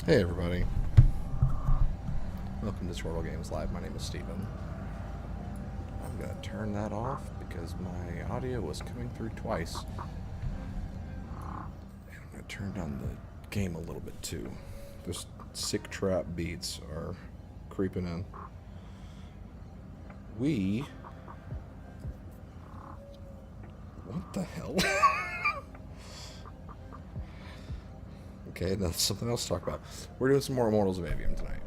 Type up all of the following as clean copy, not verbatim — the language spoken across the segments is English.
Hey everybody, welcome to Chortle Games Live. My name is Steven. I'm going to turn that off because my audio was coming through twice. And I'm going to turn down the game a little bit too. Those sick trap beats are creeping in. What the hell? Okay, that's something else to talk about. We're doing some more Immortals of Aveum tonight.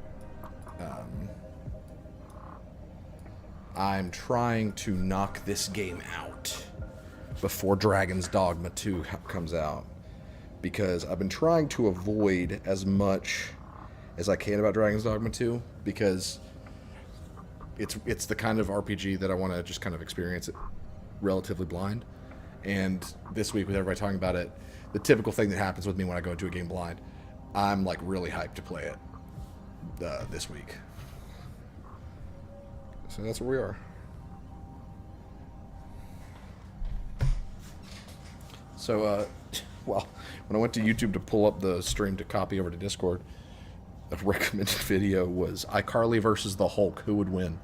I'm trying to knock this game out before Dragon's Dogma 2 comes out, because I've been trying to avoid as much as I can about Dragon's Dogma 2, because it's the kind of RPG that I want to just kind of experience it relatively blind. And this week, with everybody talking about it, the typical thing that happens with me when I go into a game blind, I'm like really hyped to play it this week. So that's where we are. So, well, when I went to YouTube to pull up the stream to copy over to Discord, the recommended video was iCarly versus the Hulk. Who would win?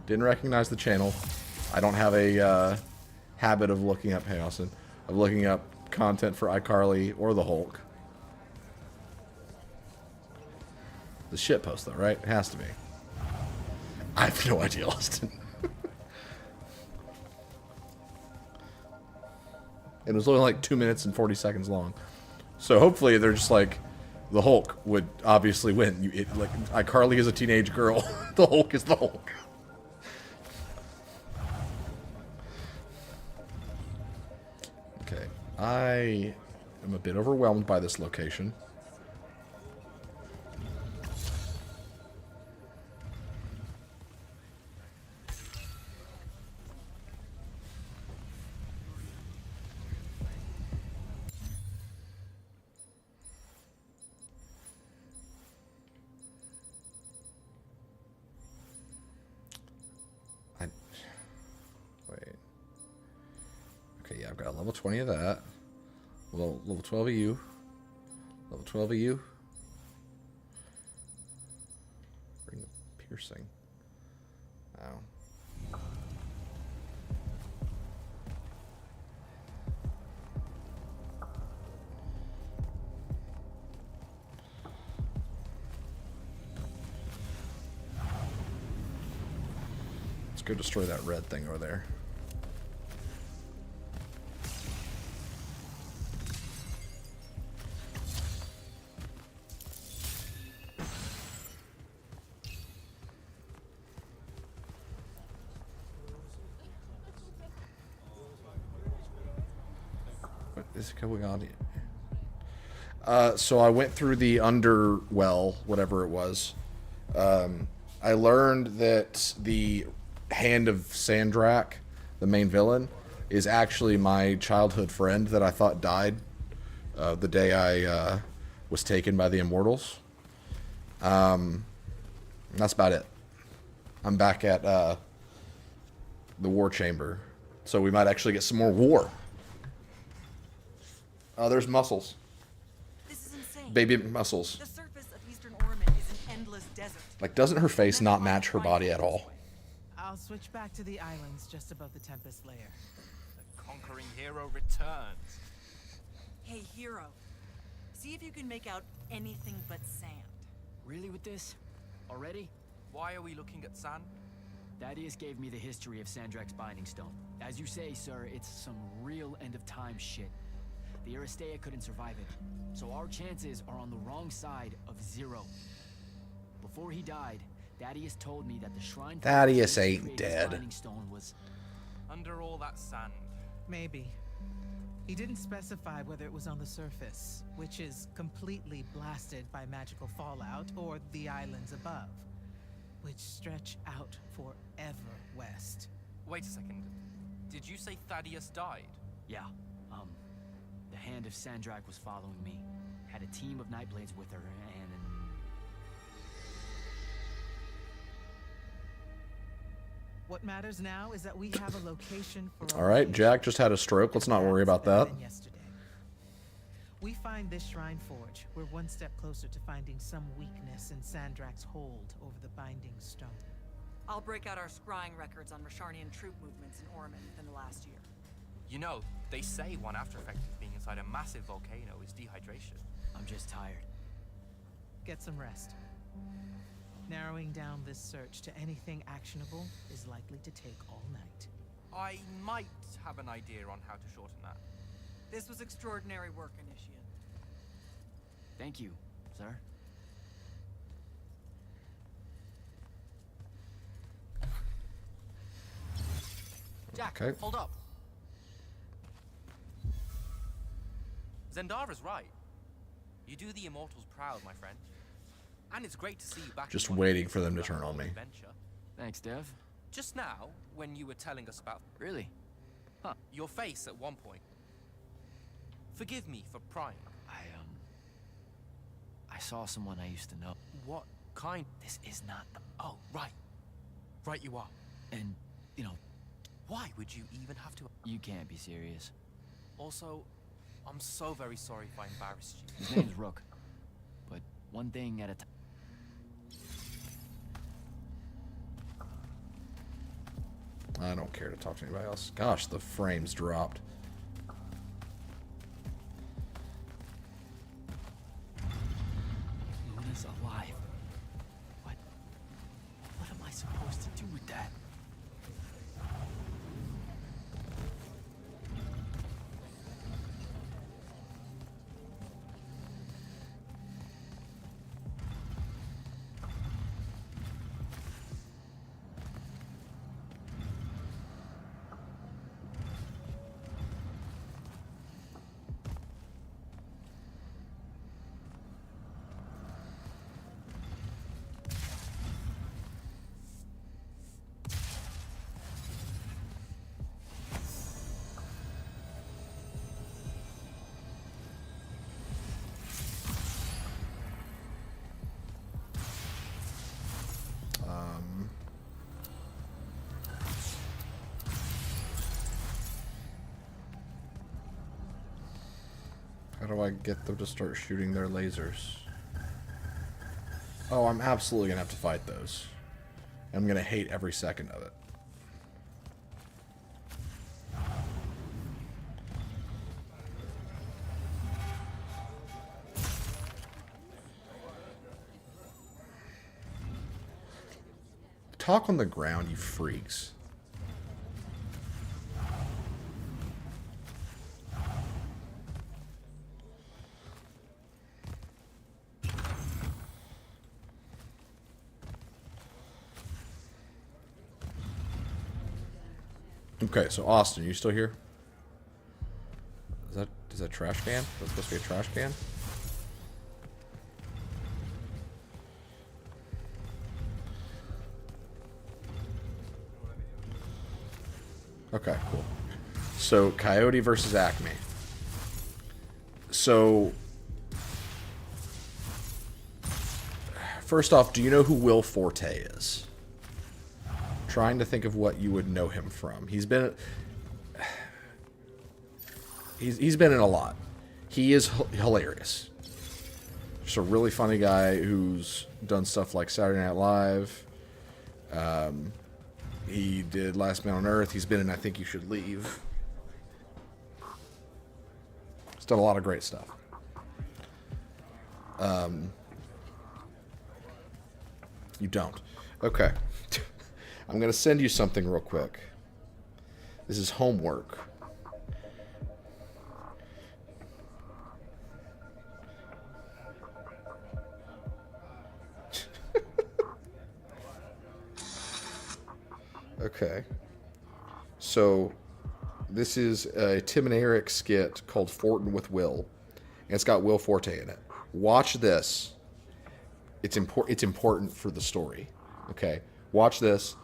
Didn't recognize the channel. I don't have a habit of looking up, hey Austin, of looking up content for iCarly or the Hulk. The shitpost though, right? It has to be. I have no idea, Austin. It was only like 2 minutes and 40 seconds long. So hopefully they're just like, the Hulk would obviously win. Like iCarly is a teenage girl. The Hulk is the Hulk. Okay, I am a bit overwhelmed by this location. Okay, yeah, I've got level 20 of that. Level 12 of you. Level 12 of you. Ring of piercing. Ow. Let's go destroy that red thing over there. Is going on here? So I went through the underwell, whatever it was. I learned that the Hand of Sandrak, the main villain, is actually my childhood friend that I thought died the day I was taken by the Immortals. That's about it. I'm back at the War Chamber, so we might actually get some more war. Oh, there's muscles. This is insane. Baby muscles. The surface of Eastern Orman is an endless desert. Like, doesn't her face not match her body at all? I'll switch back to the islands just above the Tempest layer. The conquering hero returns. Hey, hero. See if you can make out anything but sand. Really with this? Already? Why are we looking at sand? Thaddeus gave me the history of Sandrak's Binding Stone. As you say, sir, it's some real end-of-time shit. The Aristea couldn't survive it, so our chances are on the wrong side of 0. Before he died, Thaddeus told me that the shrine... Thaddeus ain't dead. Binding Stone was... Under all that sand. Maybe. He didn't specify whether it was on the surface, which is completely blasted by magical fallout, or the islands above, which stretch out forever west. Wait a second. Did you say Thaddeus died? Yeah, the Hand of Sandrak was following me. Had a team of Nightblades with her, and... What matters now is that we have a location for... All right, Jack just had a stroke. Let's not worry about that. we find this shrine forge, we're one step closer to finding some weakness in Sandrak's hold over the binding stone. I'll break out our scrying records on Rasharnian troop movements in Orman within the last year. You know, they say one after effect of being inside a massive volcano is dehydration. I'm just tired. Get some rest. Narrowing down this search to anything actionable is likely to take all night. I might have an idea on how to shorten that. This was extraordinary work, Initiate. Thank you, sir. Jack, Okay. hold up. Zendara's right. You do the Immortals proud, my friend. And it's great to see you back. Just in waiting for them to turn on me. Adventure. Thanks, Dev. Just now, when you were telling us about Really? your face at one point. Forgive me for prying. I saw someone I used to know. What kind? This is not the... Oh, right. Right you are. And, you know, Why would you even have to? you can't be serious. Also, I'm so very sorry if I embarrassed you. His name's Rook. But one thing at a time. I don't care to talk to anybody else. Gosh, the frames dropped. Luna's alive. What am I supposed to do with that? How do I get them to start shooting their lasers? Oh, I'm absolutely gonna have to fight those. I'm gonna hate every second of it. Talk on the ground, you freaks. Okay, so Austin, you still here? Is that trash can? That's supposed to be a trash can? Okay, cool. So Coyote versus Acme. So first off, do you know who Will Forte is? Trying to think of what you would know him from. He's been in a lot. He is hilarious. Just a really funny guy who's done stuff like Saturday Night Live. He did Last Man on Earth. He's been in I Think You Should Leave. He's done a lot of great stuff. You don't. Okay. I'm going to send you something real quick. This is homework. Okay. So, this is a Tim and Eric skit called Fortin with Will. And it's got Will Forte in it. Watch this. It's important for the story. Okay? Watch this.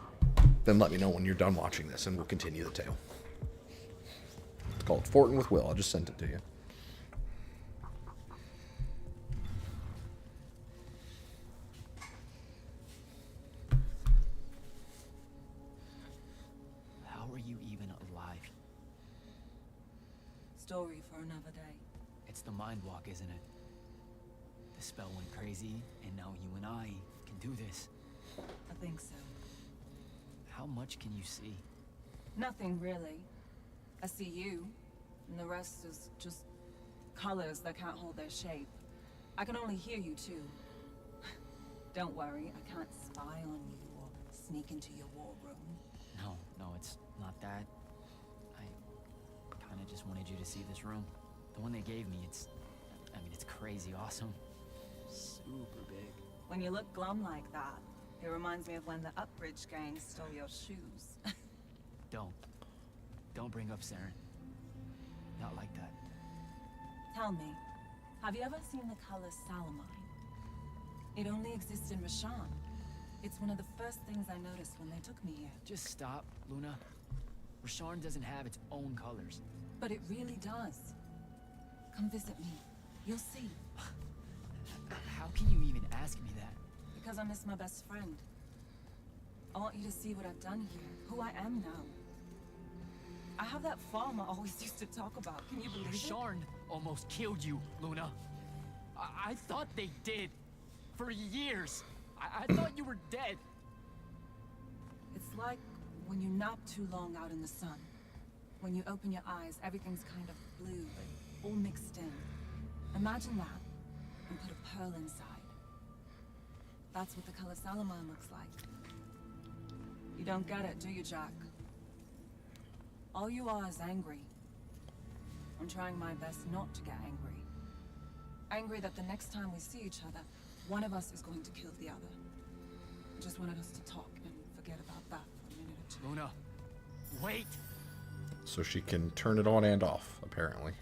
Then let me know when you're done watching this, and we'll continue the tale. It's called Fortin with Will. I just sent it to you. How are you even alive? Story for another day. It's the mind walk, isn't it? The spell went crazy, and now you and I can do this. I think so. How much can you see? Nothing really. I see you, and the rest is just colors that can't hold their shape. I can only hear you too. Don't worry, I can't spy on you or sneak into your war room. No, it's not that. I kinda just wanted you to see this room. The one they gave me, it's crazy awesome. Super big. When you look glum like that, it reminds me of when the Upbridge gang stole your shoes. Don't bring up Saren. Not like that. Tell me, have you ever seen the color Salamine? It only exists in Rashan. It's one of the first things I noticed when they took me here. Just stop, Luna. Rasharn doesn't have its own colors. But it really does. Come visit me. You'll see. How can you even ask me that? Because I miss my best friend. I want you to see what I've done here, who I am now. I have that farm I always used to talk about. Can you believe it? Rasharn almost killed you, Luna. I thought they did. For years. I thought you were dead. It's like when you nap too long out in the sun. When you open your eyes, everything's kind of blue, but all mixed in. Imagine that, and put a pearl inside. That's what the color Salamine looks like. You don't get it, do you, Jack? All you are is angry. I'm trying my best not to get angry. Angry that the next time we see each other, one of us is going to kill the other. I just wanted us to talk and forget about that for a minute or two. Luna, wait! So she can turn it on and off, apparently.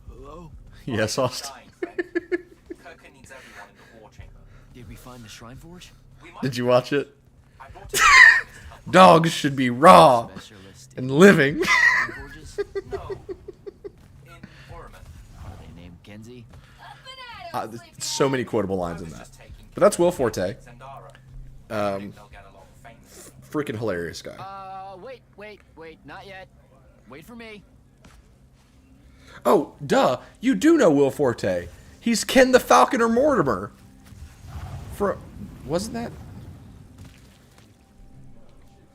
Hello? Yes, Austin. Kirka needs everyone in the war chamber. Did we find the Shrine Forge? We might Did you watch it? I brought it. Dogs should be raw Specialist and living. Shrine Forges? No. In Oromon. Are they named Genzi? So many quotable lines I in was that. just taking But that's Will Forte. Zendara. I think they'll get along famously. Freaking hilarious guy. Wait, not yet. Wait for me. Oh, duh. You do know Will Forte. He's Ken the Falconer Mortimer. Wasn't that?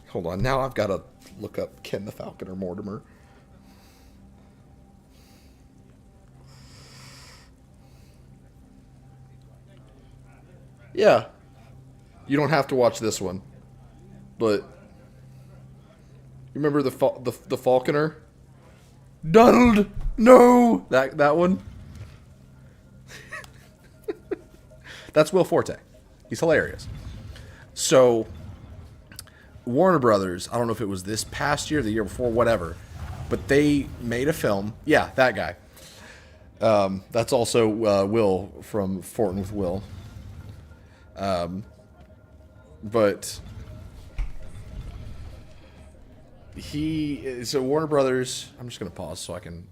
Hold on. Now I've got to look up Ken the Falconer Mortimer. Yeah. You don't have to watch this one. But you remember the Falconer? Donald, no, that one. That's Will Forte. He's hilarious. So Warner Brothers, I don't know if it was this past year, the year before, whatever, but they made a film. Yeah, that guy. That's also Will from Fortin with Will. But so Warner Brothers, I'm just gonna pause so I can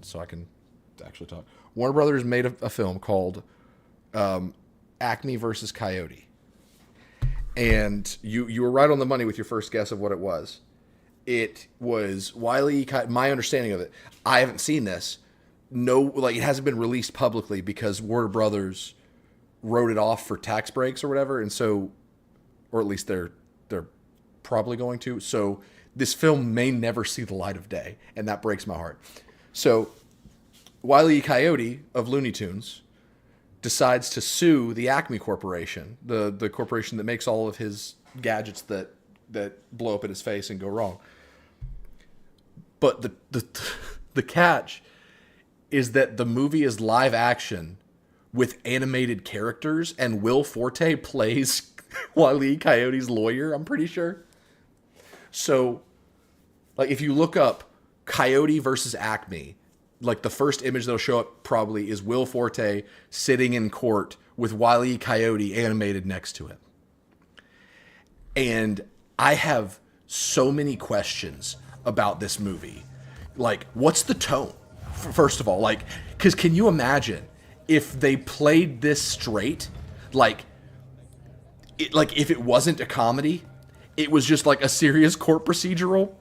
actually talk. Warner Brothers made a film called Acme versus Coyote, and you were right on the money with your first guess of what it was. It was Wile E. My understanding of it, I haven't seen this. No, it hasn't been released publicly because Warner Brothers wrote it off for tax breaks or whatever, and so, or at least they're probably going to. So this film may never see the light of day, and that breaks my heart. So Wile E. Coyote of Looney Tunes decides to sue the Acme Corporation, the corporation that makes all of his gadgets that blow up in his face and go wrong. But the catch is that the movie is live action with animated characters, and Will Forte plays Wile E. Coyote's lawyer, I'm pretty sure. So, if you look up Coyote versus Acme, the first image that'll show up probably is Will Forte sitting in court with Wile E. Coyote animated next to him. And I have so many questions about this movie. Like, what's the tone? First of all, like, because can you imagine if they played this straight? Like if it wasn't a comedy, it was just like a serious court procedural.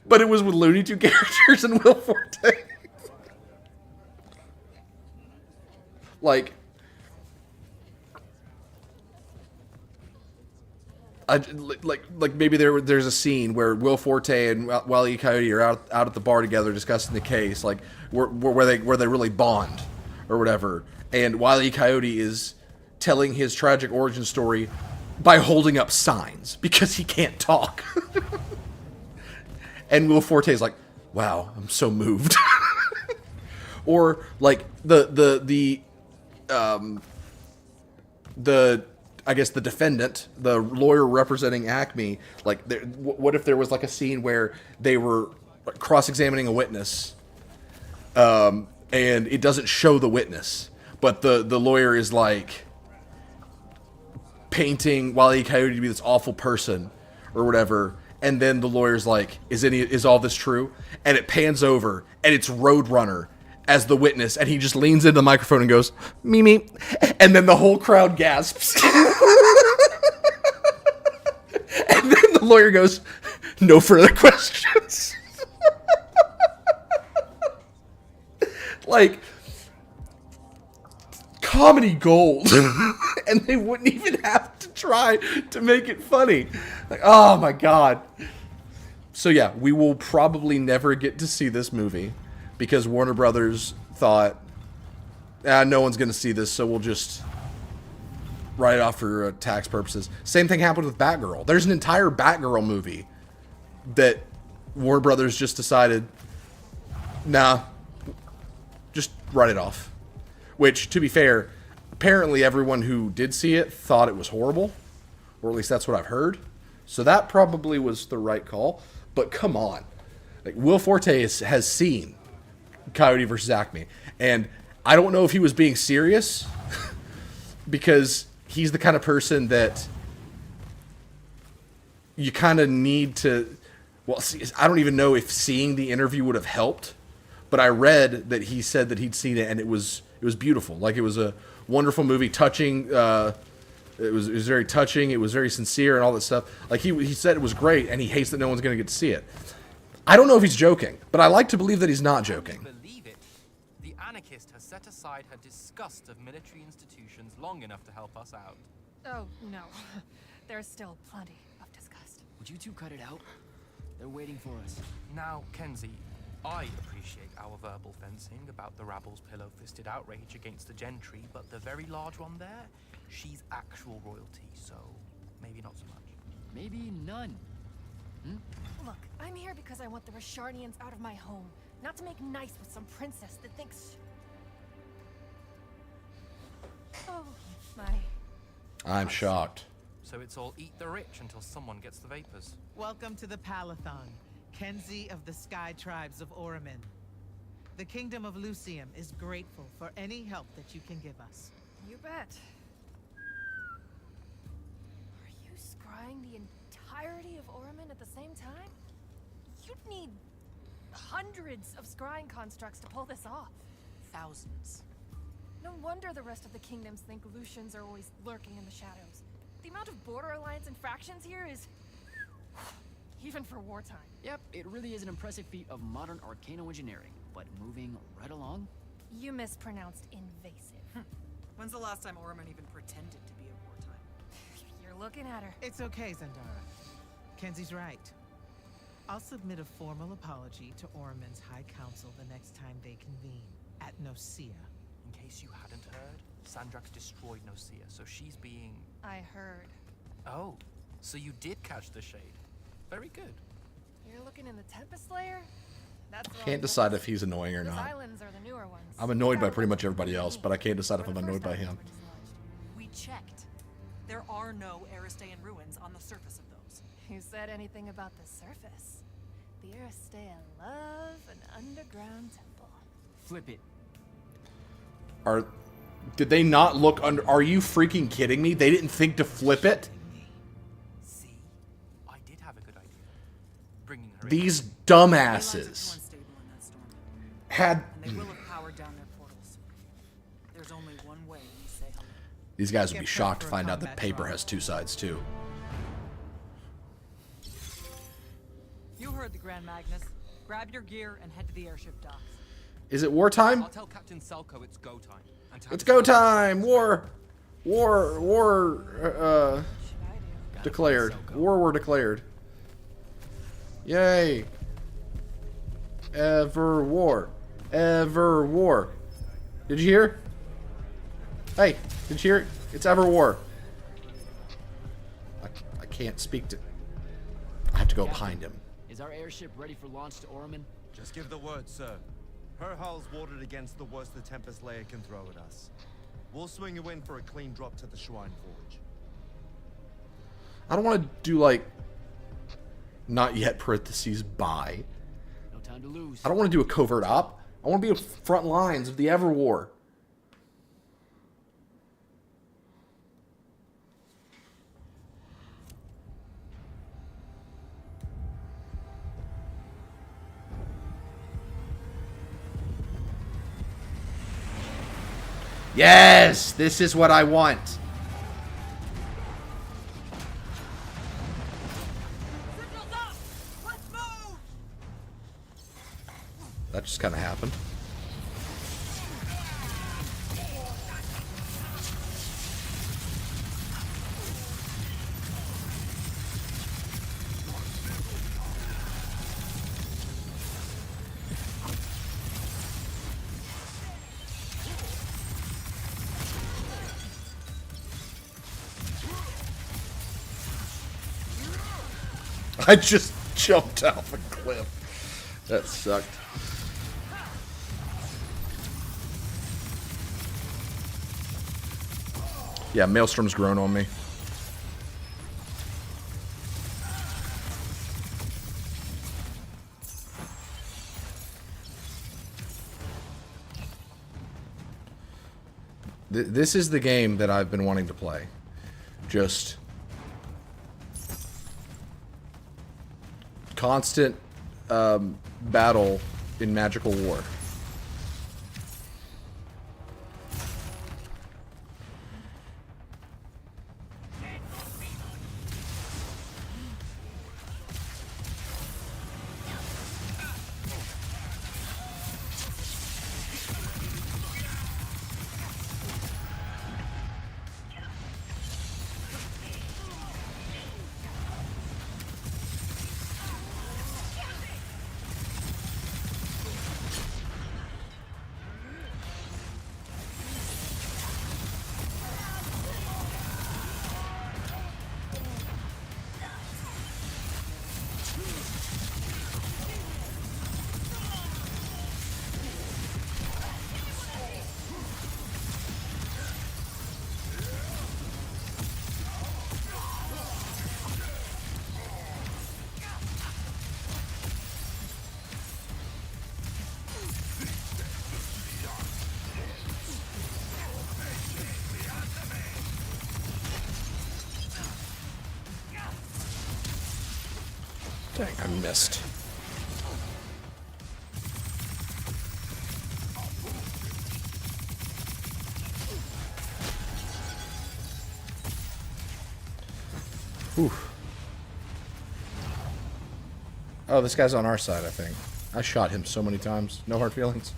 But it was with Looney Tunes characters and Will Forte. Like, like maybe there's a scene where Will Forte and Wile E. Coyote are out at the bar together discussing the case, like where they really bond or whatever. And Wile E. Coyote is telling his tragic origin story by holding up signs because he can't talk. And Will Forte is like, "Wow, I'm so moved." Or like the I guess the defendant, the lawyer representing Acme, like, what if there was like a scene where they were cross-examining a witness, and it doesn't show the witness, but the lawyer is like painting Wile E. Coyote to be this awful person or whatever, and then the lawyer's like, is all this true? And it pans over, and it's Roadrunner as the witness, and he just leans into the microphone and goes, "Mimi," and then the whole crowd gasps. And then the lawyer goes, "No further questions." Like, comedy gold. And they wouldn't even have to try to make it funny. Like, oh my god. So yeah, we will probably never get to see this movie because Warner Brothers thought, no one's going to see this, so we'll just write it off for tax purposes. Same thing happened with Batgirl. There's an entire Batgirl movie that Warner Brothers just decided, nah, just write it off. Which, to be fair, apparently everyone who did see it thought it was horrible, or at least that's what I've heard. So that probably was the right call. But come on, like, Will Forte has seen Coyote versus Acme, and I don't know if he was being serious because he's the kind of person that you kind of need to. Well, see, I don't even know if seeing the interview would have helped, but I read that he said that he'd seen it and it was beautiful. Like, it was a wonderful movie, touching. It was very touching. It was very sincere and all that stuff. Like, he said it was great, and he hates that no one's going to get to see it. I don't know if he's joking, but I like to believe that he's not joking. Believe it. The anarchist has set aside her disgust of military institutions long enough to help us out. Oh, no. There's still plenty of disgust. Would you two cut it out? They're waiting for us. Now, Kenzie, I appreciate our verbal fencing about the rabble's pillow-fisted outrage against the gentry, but the very large one there, she's actual royalty, so maybe not so much. Maybe none. Look, I'm here because I want the Rasharnians out of my home, not to make nice with some princess that thinks... Oh, my... I'm shocked. So it's all eat the rich until someone gets the vapors. Welcome to the Palathon, Kenzie of the Sky Tribes of Oramin. The Kingdom of Lucium is grateful for any help that you can give us. You bet. Are you scrying the entirety of Oramin at the same time? You'd need hundreds of scrying constructs to pull this off. Thousands. No wonder the rest of the kingdoms think Lucians are always lurking in the shadows. The amount of border alliance infractions here is... even for wartime. Yep, it really is an impressive feat of modern arcano engineering. But moving right along... You mispronounced invasive. When's the last time Orman even pretended to be a wartime? You're looking at her. It's okay, Zendara. Kenzie's right. I'll submit a formal apology to Oramin's High Council the next time they convene at Nocia. In case you hadn't heard, Sandrax destroyed Nocia, so she's being... I heard. Oh, so you did catch the shade. Very good. You're looking in the Tempest Layer? That's wrong. Can't decide if he's annoying or Those not. islands are the newer ones. I'm annoyed by pretty much everybody else, but I can't decide if I'm annoyed by him. We checked. There are no Aristean ruins on the surface of those. Who said anything about the surface? The Aristean love an underground temple. Flip it. Did they not look under? Are you freaking kidding me? They didn't think to flip it? See, I did have a good idea. Bringing her These The Allies are too dumbasses unstable in that storm, had... and they will have powered down their portals. There's only one way we say hello. These guys would be Get prepped shocked to for a find out that combat paper trial. has two sides, too. You heard the Grand Magnus. Grab your gear and head to the airship docks. Is it wartime? I'll tell Captain Selko it's go time. And to have It's his go help. time! War Should I do? declared. War were declared. Yay! Ever war. Ever war. Did you hear? Hey, did you hear it? It's ever war. I can't speak to... I have to go behind him. Is our airship ready for launch to Orman? Just give the word, sir. Her hull's warded against the worst the Tempest layer can throw at us. We'll swing you in for a clean drop to the Shrine Forge. I don't want to do, like... Not yet, parentheses, bye. No time to lose. I don't want to do a covert op. I want to be in front lines of the ever war. Yes, this is what I want. Signals up! Let's move! That just kind of happened. I just jumped off a cliff. That sucked. Yeah, Maelstrom's grown on me. This is the game that I've been wanting to play. Just constant battle in magical war. Dang, I missed. Whew. Oh, this guy's on our side, I think. I shot him so many times. No hard feelings.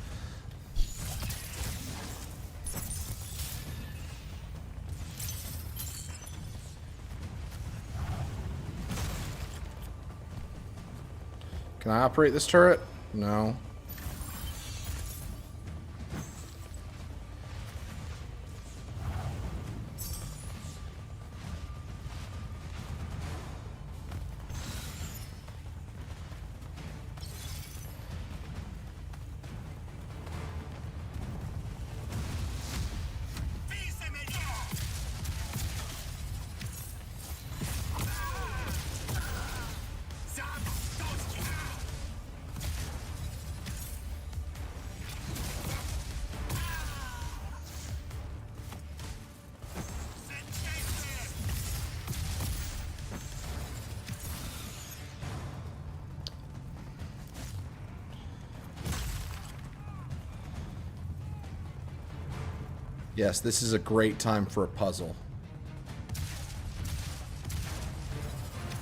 Can I operate this turret? No. Yes, this is a great time for a puzzle.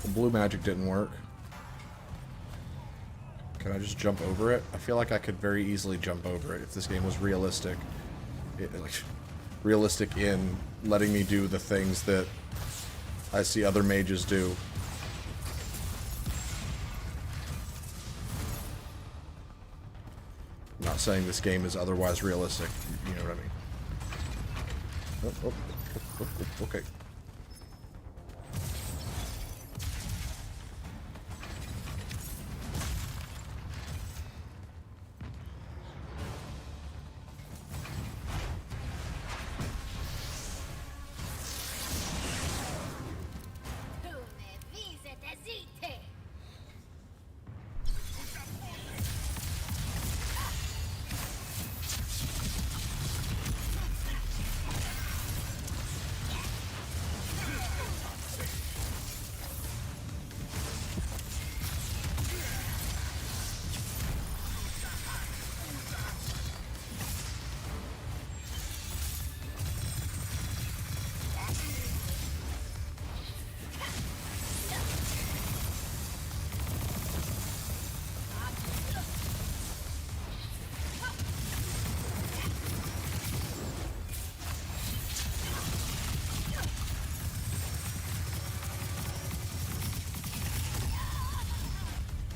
The blue magic didn't work. Can I just jump over it? I feel like I could very easily jump over it if this game was realistic. Like, realistic in letting me do the things that I see other mages do. I'm not saying this game is otherwise realistic. You know what I mean? Okay.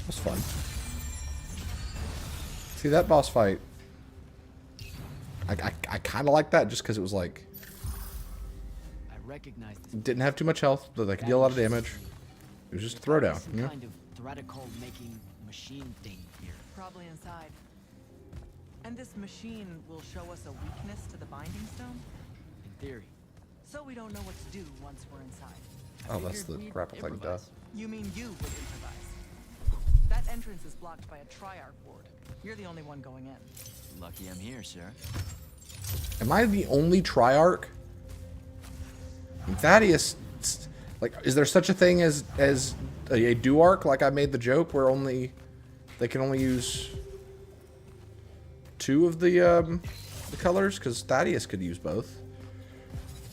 Was fun. See, that boss fight, I kind of like that just because it was like, I recognize this. didn't have too much health, but they could deal a lot of damage. It was just a throwdown, Some you know? kind of theoretical making machine thing here. Probably inside. And this machine will show us a weakness to the binding stone? In theory. So we don't know what to do once we're inside. Oh, that's the We'd grapple thing, duh. improvise. You mean you would improvise? That entrance is blocked by a triarch ward. You're the only one going in. Lucky I'm here, sir. Am I the only Triarch? Thaddeus, like, is there such a thing as a Duarch? Like I made the joke where they can only use 2 of the colors, because Thaddeus could use both,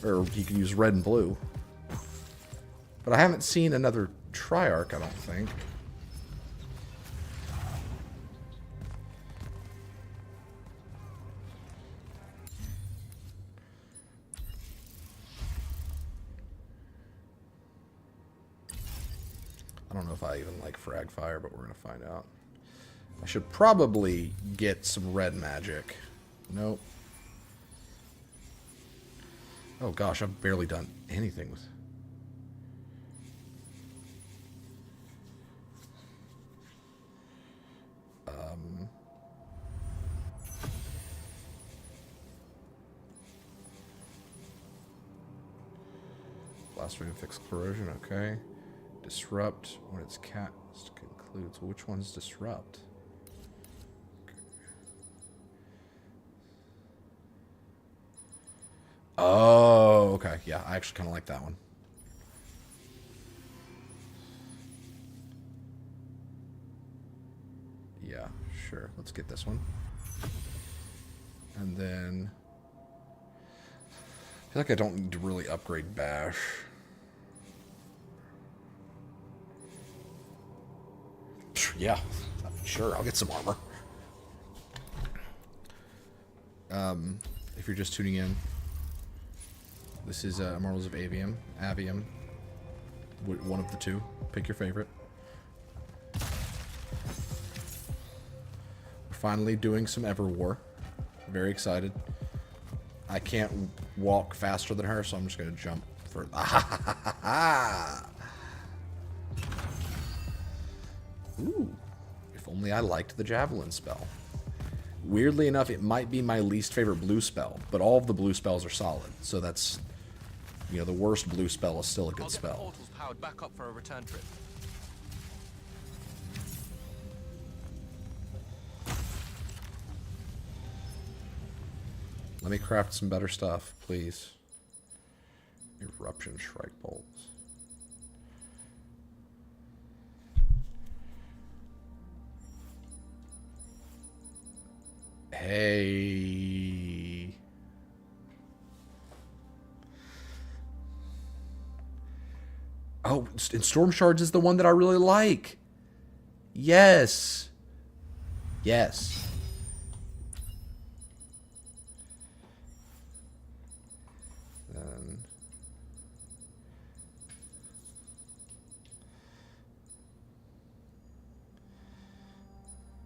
or he could use red and blue. But I haven't seen another Triarch, I don't think. I don't know if I even like frag fire, but we're gonna find out. I should probably get some red magic. Nope. Oh gosh, I've barely done anything with... Blasphemy fix corrosion, okay. Disrupt when its cast concludes. Which one's disrupt? Okay. Oh, okay. Yeah, I actually kind of like that one. Yeah, sure. Let's get this one. And then... I feel like I don't need to really upgrade Bash. Yeah, sure, I'll get some armor. If you're just tuning in, this is Immortals of Aveum. One of the two. Pick your favorite. We're finally doing some Everwar. Very excited. I can't walk faster than her, so I'm just going to jump for... Ooh, if only I liked the Javelin spell. Weirdly enough, it might be my least favorite blue spell, but all of the blue spells are solid, so that's, you know, the worst blue spell is still a good I'll get the spell. portals powered back up for a return trip. Let me craft some better stuff, please. Eruption Strike Bolts. Hey. Oh, and Storm Shards is the one that I really like. Yes. Yes.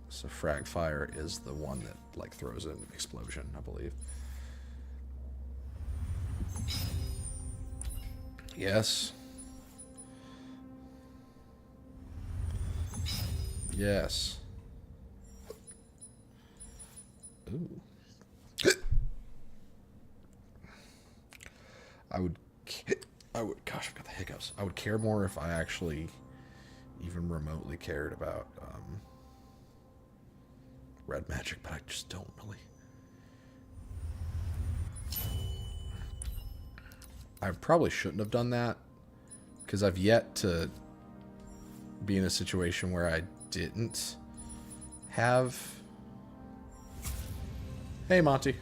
So Frag Fire is the one that like throws an explosion, I believe. Yes. Yes. Ooh. I would, gosh, I've got the hiccups. I would care more if I actually even remotely cared about red magic, but I just don't really. I probably shouldn't have done that because I've yet to be in a situation where I didn't have. Hey, Monty.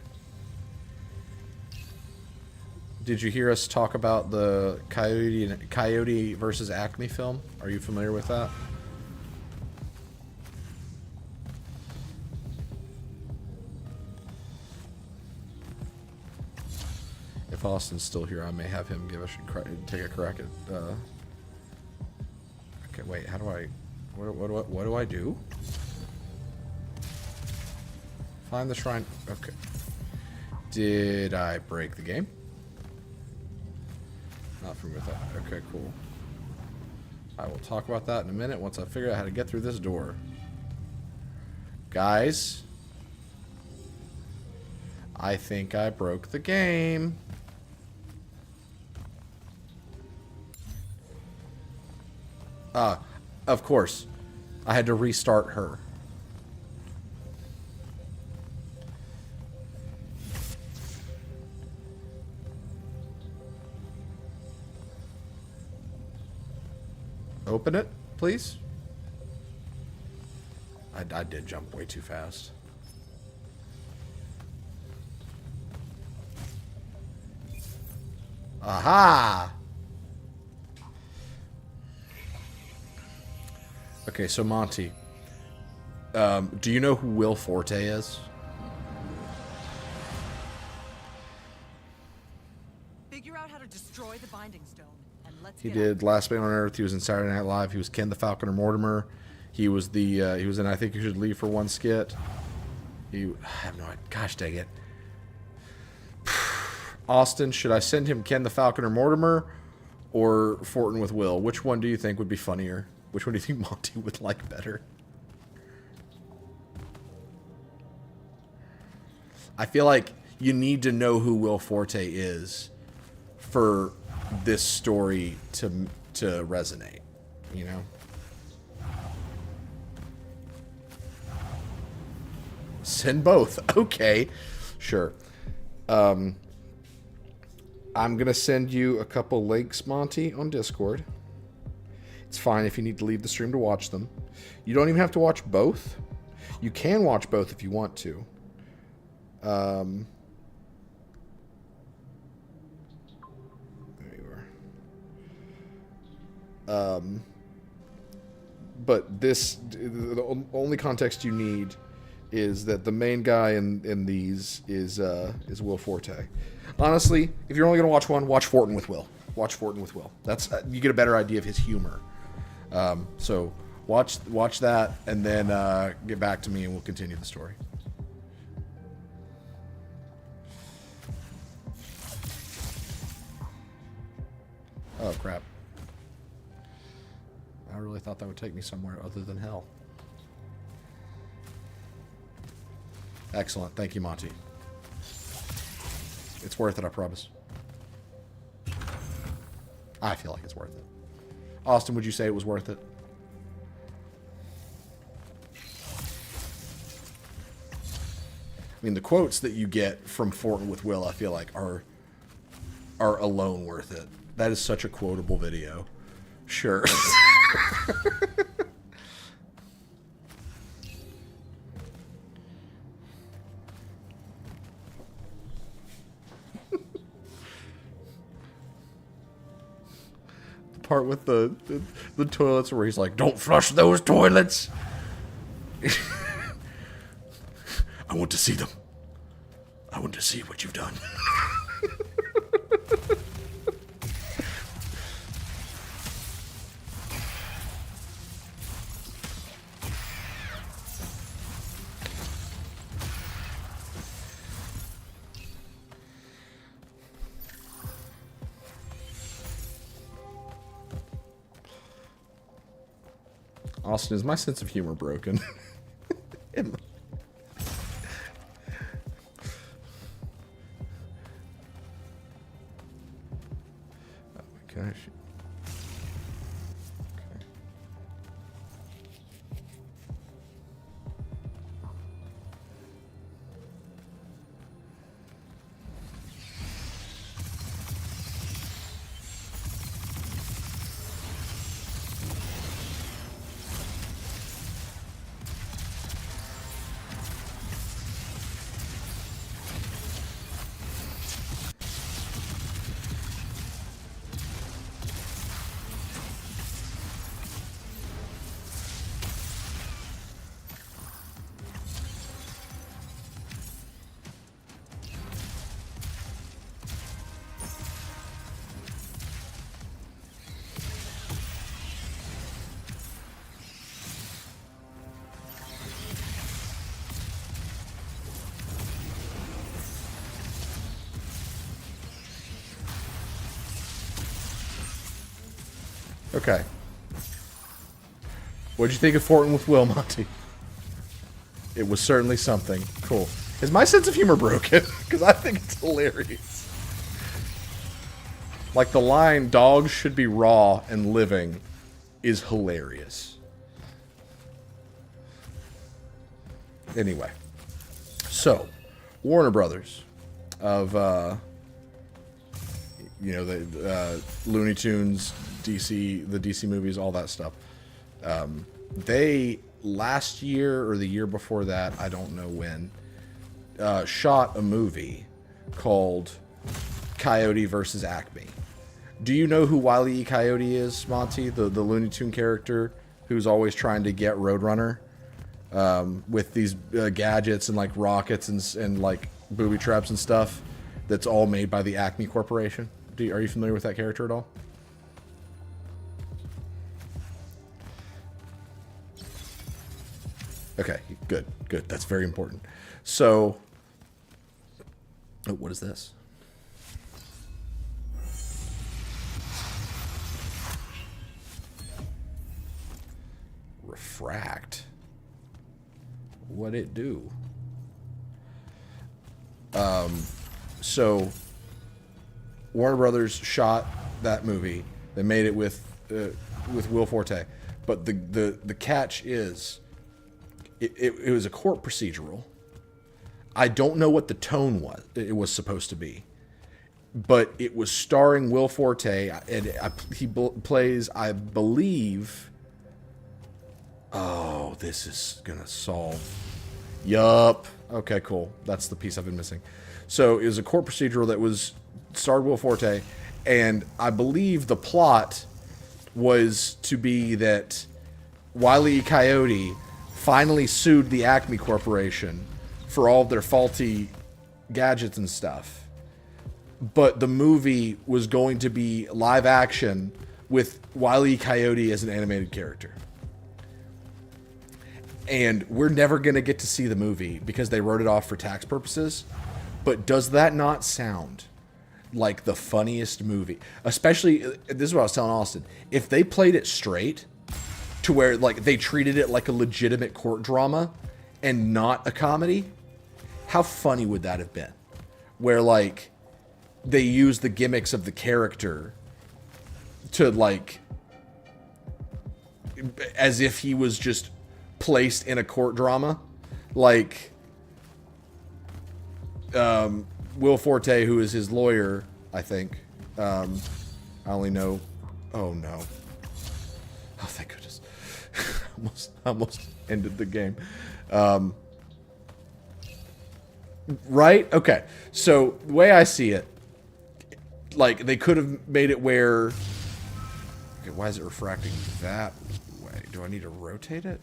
Did you hear us talk about the Coyote versus Acme film? Are you familiar with that? If Austin's still here, I may have him take a crack at. Okay, wait. How do I? What do I do? Find the shrine. Okay. Did I break the game? Not familiar with that. Okay, cool. I will talk about that in a minute once I figure out how to get through this door. Guys, I think I broke the game. Of course. I had to restart her. Open it, please. I did jump way too fast. Aha! Okay, so Monty, do you know who Will Forte is? Figure out how to destroy the Binding Stone, and let's He get did Last Man on Earth. He was in Saturday Night Live. He was Ken the Falconer Mortimer. He was the he was in I Think You Should Leave for One skit. I have no idea. Gosh dang it. Austin, should I send him Ken the Falconer Mortimer or Fortin with Will? Which one do you think would be funnier? Which one do you think Monty would like better? I feel like you need to know who Will Forte is for this story to resonate, you know? Send both. Okay. Sure. I'm going to send you a couple links, Monty, on Discord. It's fine if you need to leave the stream to watch them. You don't even have to watch both. You can watch both if you want to. There you are. But the only context you need is that the main guy in these is Will Forte. Honestly, if you're only going to watch one, watch Fortin with Will. Watch Fortin with Will. That's you get a better idea of his humor. So watch that and then get back to me and we'll continue the story. Oh crap. I really thought that would take me somewhere other than hell. Excellent. Thank you, Monty. It's worth it, I promise. I feel like it's worth it. Austin, would you say it was worth it? I mean, the quotes that you get from Fortin with Will, I feel like are alone worth it. That is such a quotable video. Sure. part with the toilets where he's like, "Don't flush those toilets." I want to see them. I want to see what you've done. Austin, is my sense of humor broken? Oh my gosh. Okay. What'd you think of Fortin with Will, Monty? It was certainly something. Cool. Is my sense of humor broken? Because I think it's hilarious. Like the line, "Dogs should be raw and living," is hilarious. Anyway. So, Warner Brothers of, you know, the Looney Tunes, DC, the DC movies, all that stuff. They, last year or the year before that, I don't know when, shot a movie called Coyote versus Acme. Do you know who Wile E. Coyote is, Monty? The Looney Tune character who's always trying to get Roadrunner with these gadgets and like rockets and like booby traps and stuff that's all made by the Acme Corporation. Are you familiar with that character at all? Okay, good, good. That's very important. So, oh, what is this? Refract. What'd it do? So Warner Brothers shot that movie. They made it with Will Forte, but the catch is it was a court procedural. I don't know what the tone was. It was supposed to be, but it was starring Will Forte, and he plays, I believe. Oh, this is gonna solve. Yup. Okay, cool. That's the piece I've been missing. So it was a court procedural that was starred Will Forte, and I believe the plot was to be that Wile E. Coyote finally sued the Acme Corporation for all of their faulty gadgets and stuff. But the movie was going to be live action with Wile E. Coyote as an animated character. And we're never going to get to see the movie because they wrote it off for tax purposes. But does that not sound like the funniest movie? Especially, this is what I was telling Austin. If they played it straight to where like they treated it like a legitimate court drama and not a comedy, how funny would that have been? Where like they use the gimmicks of the character to like, as if he was just placed in a court drama, like Will Forte, who is his lawyer, I think. I only know. Oh no! Oh thank goodness! almost ended the game. Right? Okay. So the way I see it, like they could have made it where Okay, why is it refracting that way? Do I need to rotate it?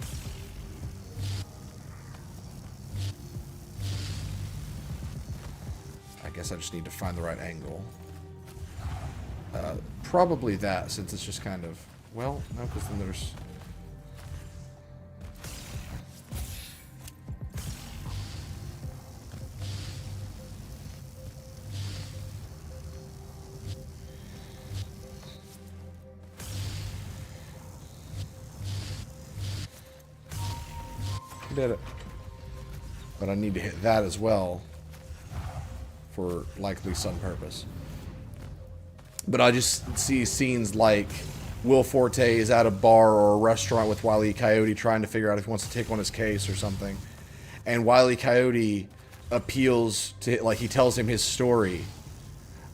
I guess I just need to find the right angle. Probably that, since it's just kind of... Well, no, because then there's... Did it. But I need to hit that as well for likely some purpose. But I just see scenes like Will Forte is at a bar or a restaurant with Wile E. Coyote trying to figure out if he wants to take on his case or something. And Wile E. Coyote appeals to, like, he tells him his story.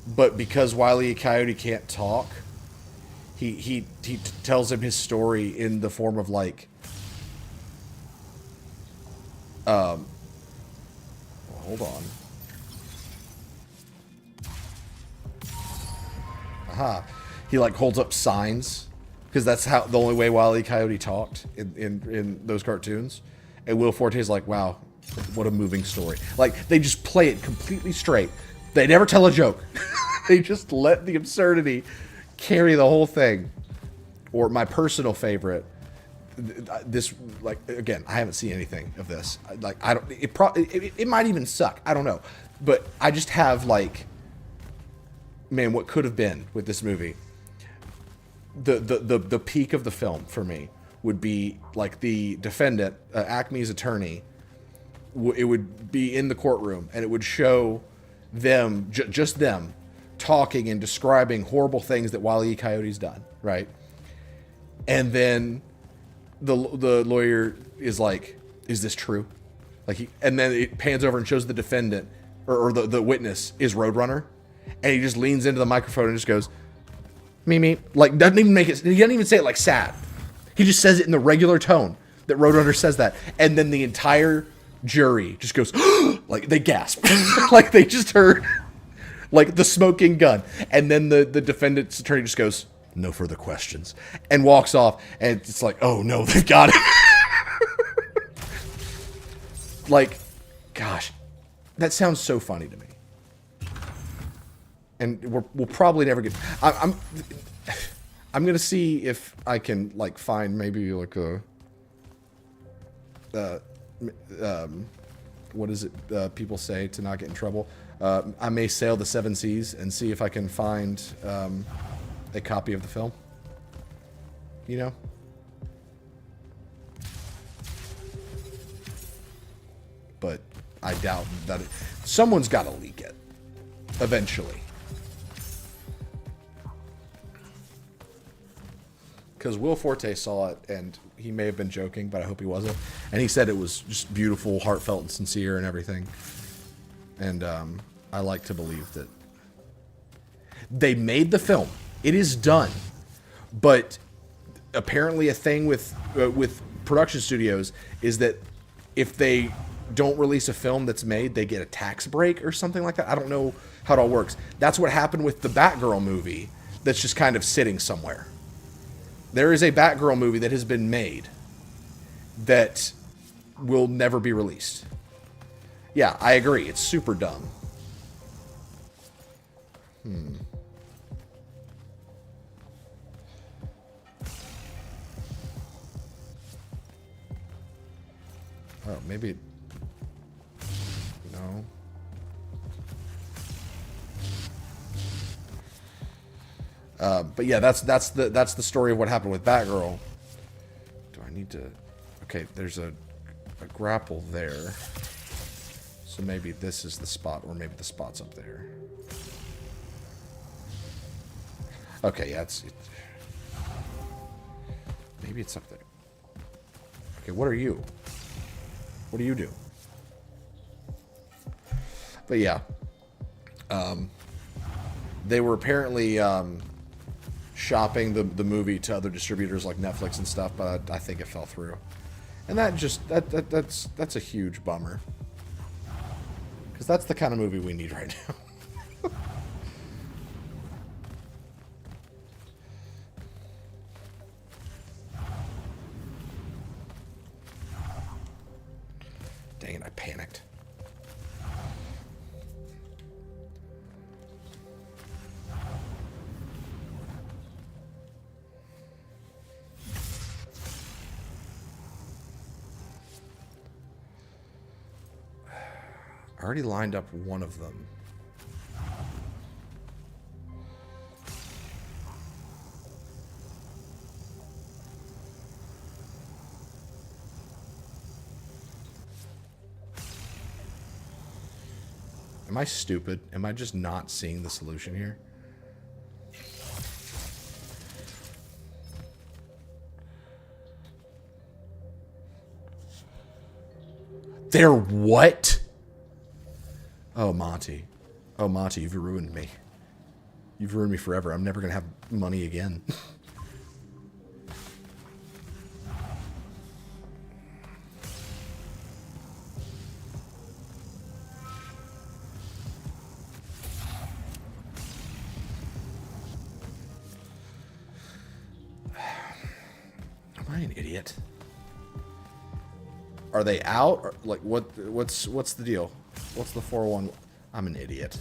But because Wile E. Coyote can't talk, he tells him his story in the form of, like, well, hold on. Aha. He, like, holds up signs, because that's how the only way Wile E. Coyote talked in those cartoons. And Will Forte's like, wow, what a moving story. Like, they just play it completely straight. They never tell a joke. They just let the absurdity carry the whole thing. Or my personal favorite, this, like, again, I haven't seen anything of this. Like, I don't, it might even suck. I don't know. But I just have, like, man, what could have been with this movie. The peak of the film for me would be, like, the defendant, Acme's attorney, it would be in the courtroom, and it would show them, just them, talking and describing horrible things that Wile E. Coyote's done, right? And then the lawyer is like, is this true? Like, and then it pans over and shows the defendant, or the witness is Roadrunner, and he just leans into the microphone and just goes, me, like, doesn't even make it, he doesn't even say it like sad. He just says it in the regular tone that Roadrunner says that, and then the entire jury just goes, like, they gasp. Like, they just heard, like, the smoking gun. And then the defendant's attorney just goes, no further questions, and walks off, and it's like, oh no, they've got it. Like, gosh, that sounds so funny to me. And we'll probably never get... I'm gonna see if I can, like, find maybe, like, a... what is it people say to not get in trouble? I may sail the 7 seas and see if I can find a copy of the film. You know? But I doubt that someone's got to leak it eventually. Because Will Forte saw it, and he may have been joking, but I hope he wasn't. And he said it was just beautiful, heartfelt, and sincere, and everything. And I like to believe that they made the film. It is done. But apparently a thing with production studios is that if they don't release a film that's made, they get a tax break or something like that. I don't know how it all works. That's what happened with the Batgirl movie that's just kind of sitting somewhere. There is a Batgirl movie that has been made that will never be released. Yeah, I agree. It's super dumb. Oh, maybe... No. But yeah, that's the story of what happened with Batgirl. Do I need to... Okay, there's a grapple there. So maybe this is the spot, or maybe the spot's up there. Okay, yeah, maybe it's up there. Okay, what are you? What do you do? But yeah. They were apparently shopping the movie to other distributors like Netflix and stuff, but I think it fell through. And that's a huge bummer. Because that's the kind of movie we need right now. panicked. I already lined up one of them. Am I stupid? Am I just not seeing the solution here? They're what? Oh, Monty. Oh, Monty, you've ruined me. You've ruined me forever. I'm never going to have money again. Am I an idiot? Are they out? Or, like, what's the deal? What's the 401? I'm an idiot.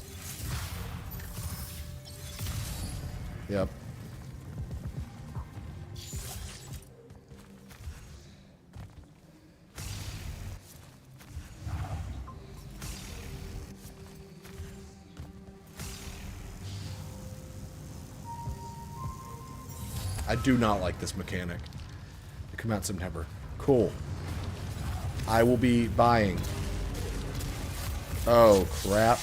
Yep. I do not like this mechanic. It come out in September. Cool. I will be buying. Oh, crap.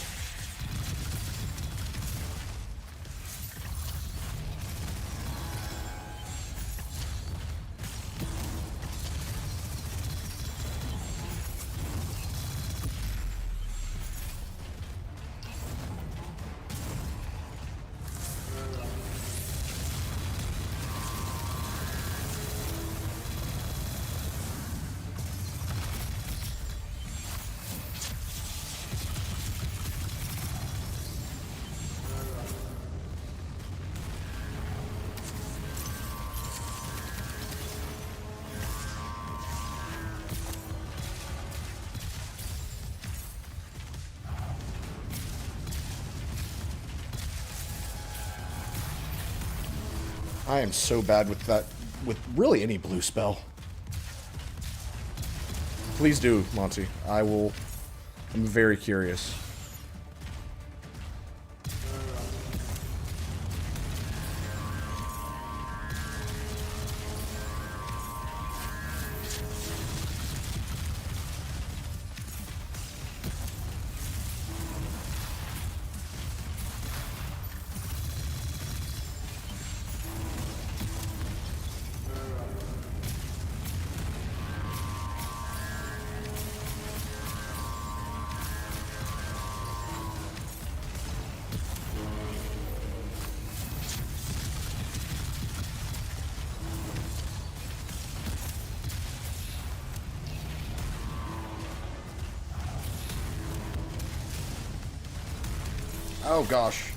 I am so bad with that, with really any blue spell. Please do, Monty. I'm very curious. Oh gosh.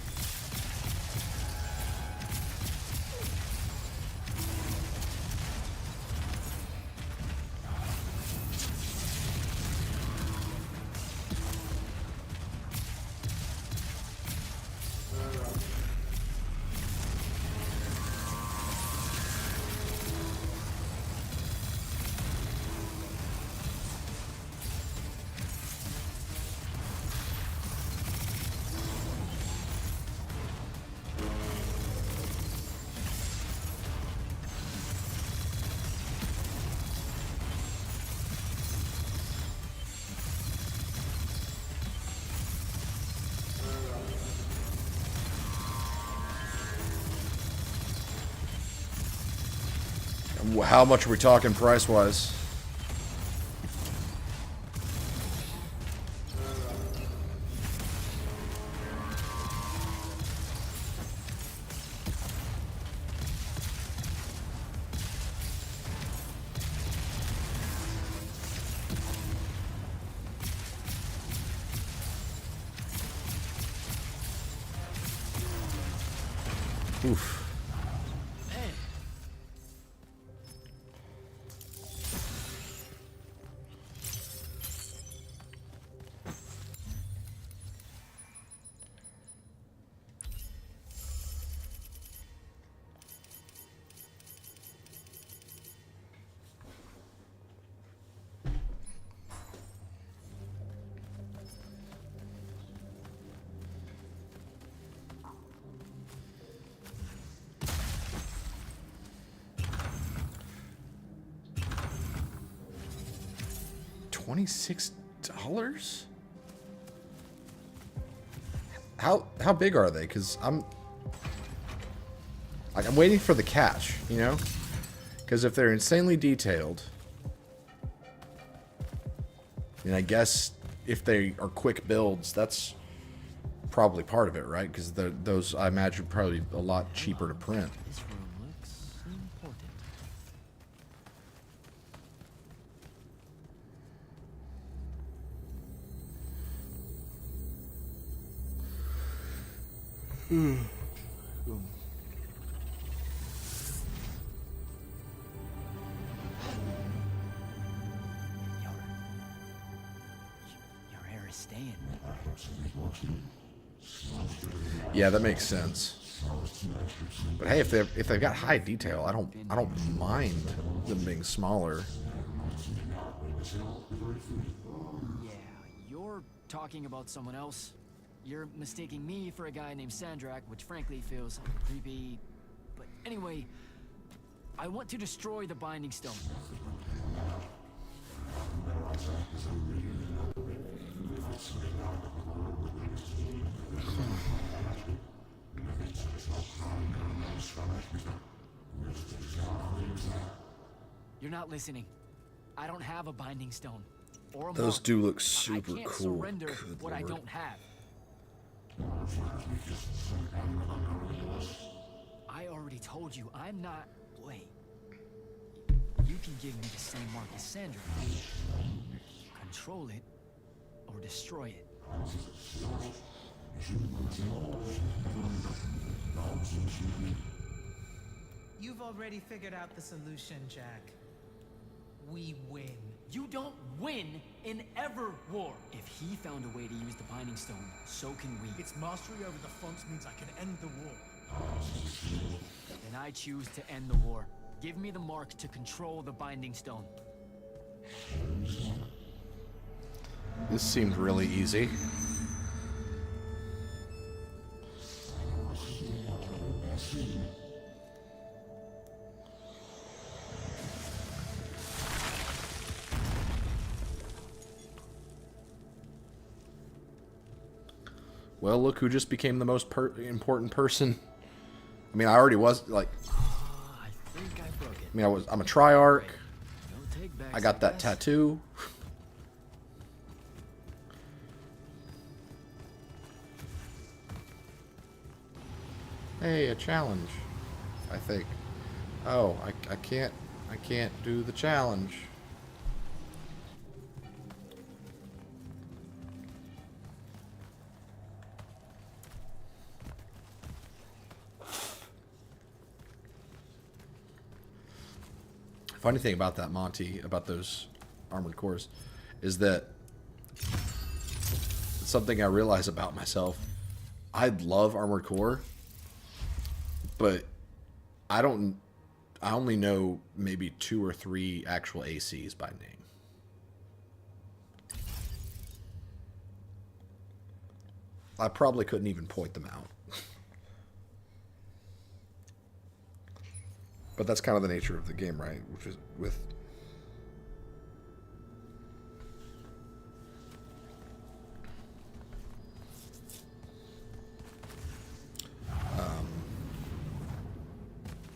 How much are we talking price-wise? Oof. $26? How big are they? Because I'm waiting for the catch, you know? Because if they're insanely detailed, and I guess if they are quick builds, that's probably part of it, right? Because those, I imagine, probably a lot cheaper to print. This room looks important. Your hair is staying. Yeah, that makes sense. But hey, if they've got high detail, I don't mind them being smaller. Yeah, you're talking about someone else. You're mistaking me for a guy named Sandrak, which frankly feels creepy. But anyway, I want to destroy the Binding Stone. You're not listening. I don't have a Binding Stone. Or a Those mark. do look I super can't cool. surrender Good what I Lord. don't have. I already told you, I'm not... Wait. You can give me the same mark as Sandra. Control it, or destroy it. You've already figured out the solution, Jack. We win. You don't win in ever war. If he found a way to use the Binding Stone, so can we. Its mastery over the fonts means I can end the war. Then I choose to end the war. Give me the mark to control the Binding Stone. This seemed really easy. Well, look who just became the most important person. I mean, I already was, like... I think I broke it. I mean, I'm a Triarch. No take-backs, I got that guess. tattoo. Hey, a challenge. I think. Oh, I can't do the challenge. Funny thing about that, Monty, about those armored cores, is that something I realize about myself. I love armored core, but I only know maybe 2 or 3 actual ACs by name. I probably couldn't even point them out. But that's kind of the nature of the game, right? Which is with...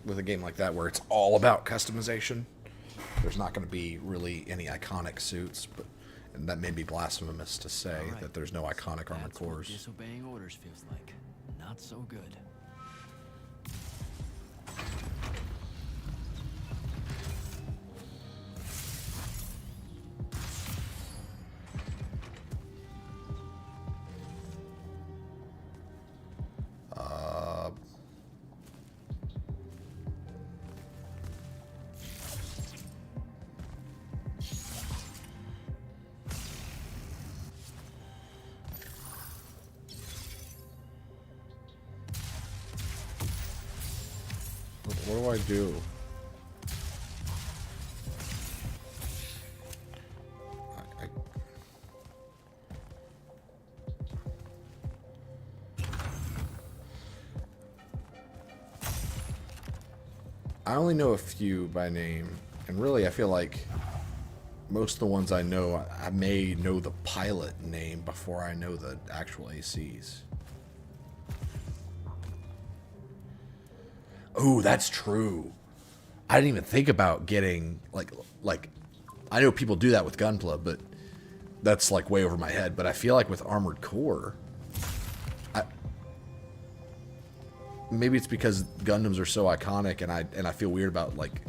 with a game like that where it's all about customization, there's not going to be really any iconic suits, but and that may be blasphemous to say Right. that there's no iconic armored That's what cores. disobeying orders feels like. Not so good. What do I do? I only know a few by name, and really I feel like most of the ones I know, I may know the pilot name before I know the actual ACs. Oh, that's true. I didn't even think about getting like I know people do that with Gunpla, but that's like way over my head. But I feel like with Armored Core, maybe it's because Gundams are so iconic, and I feel weird about like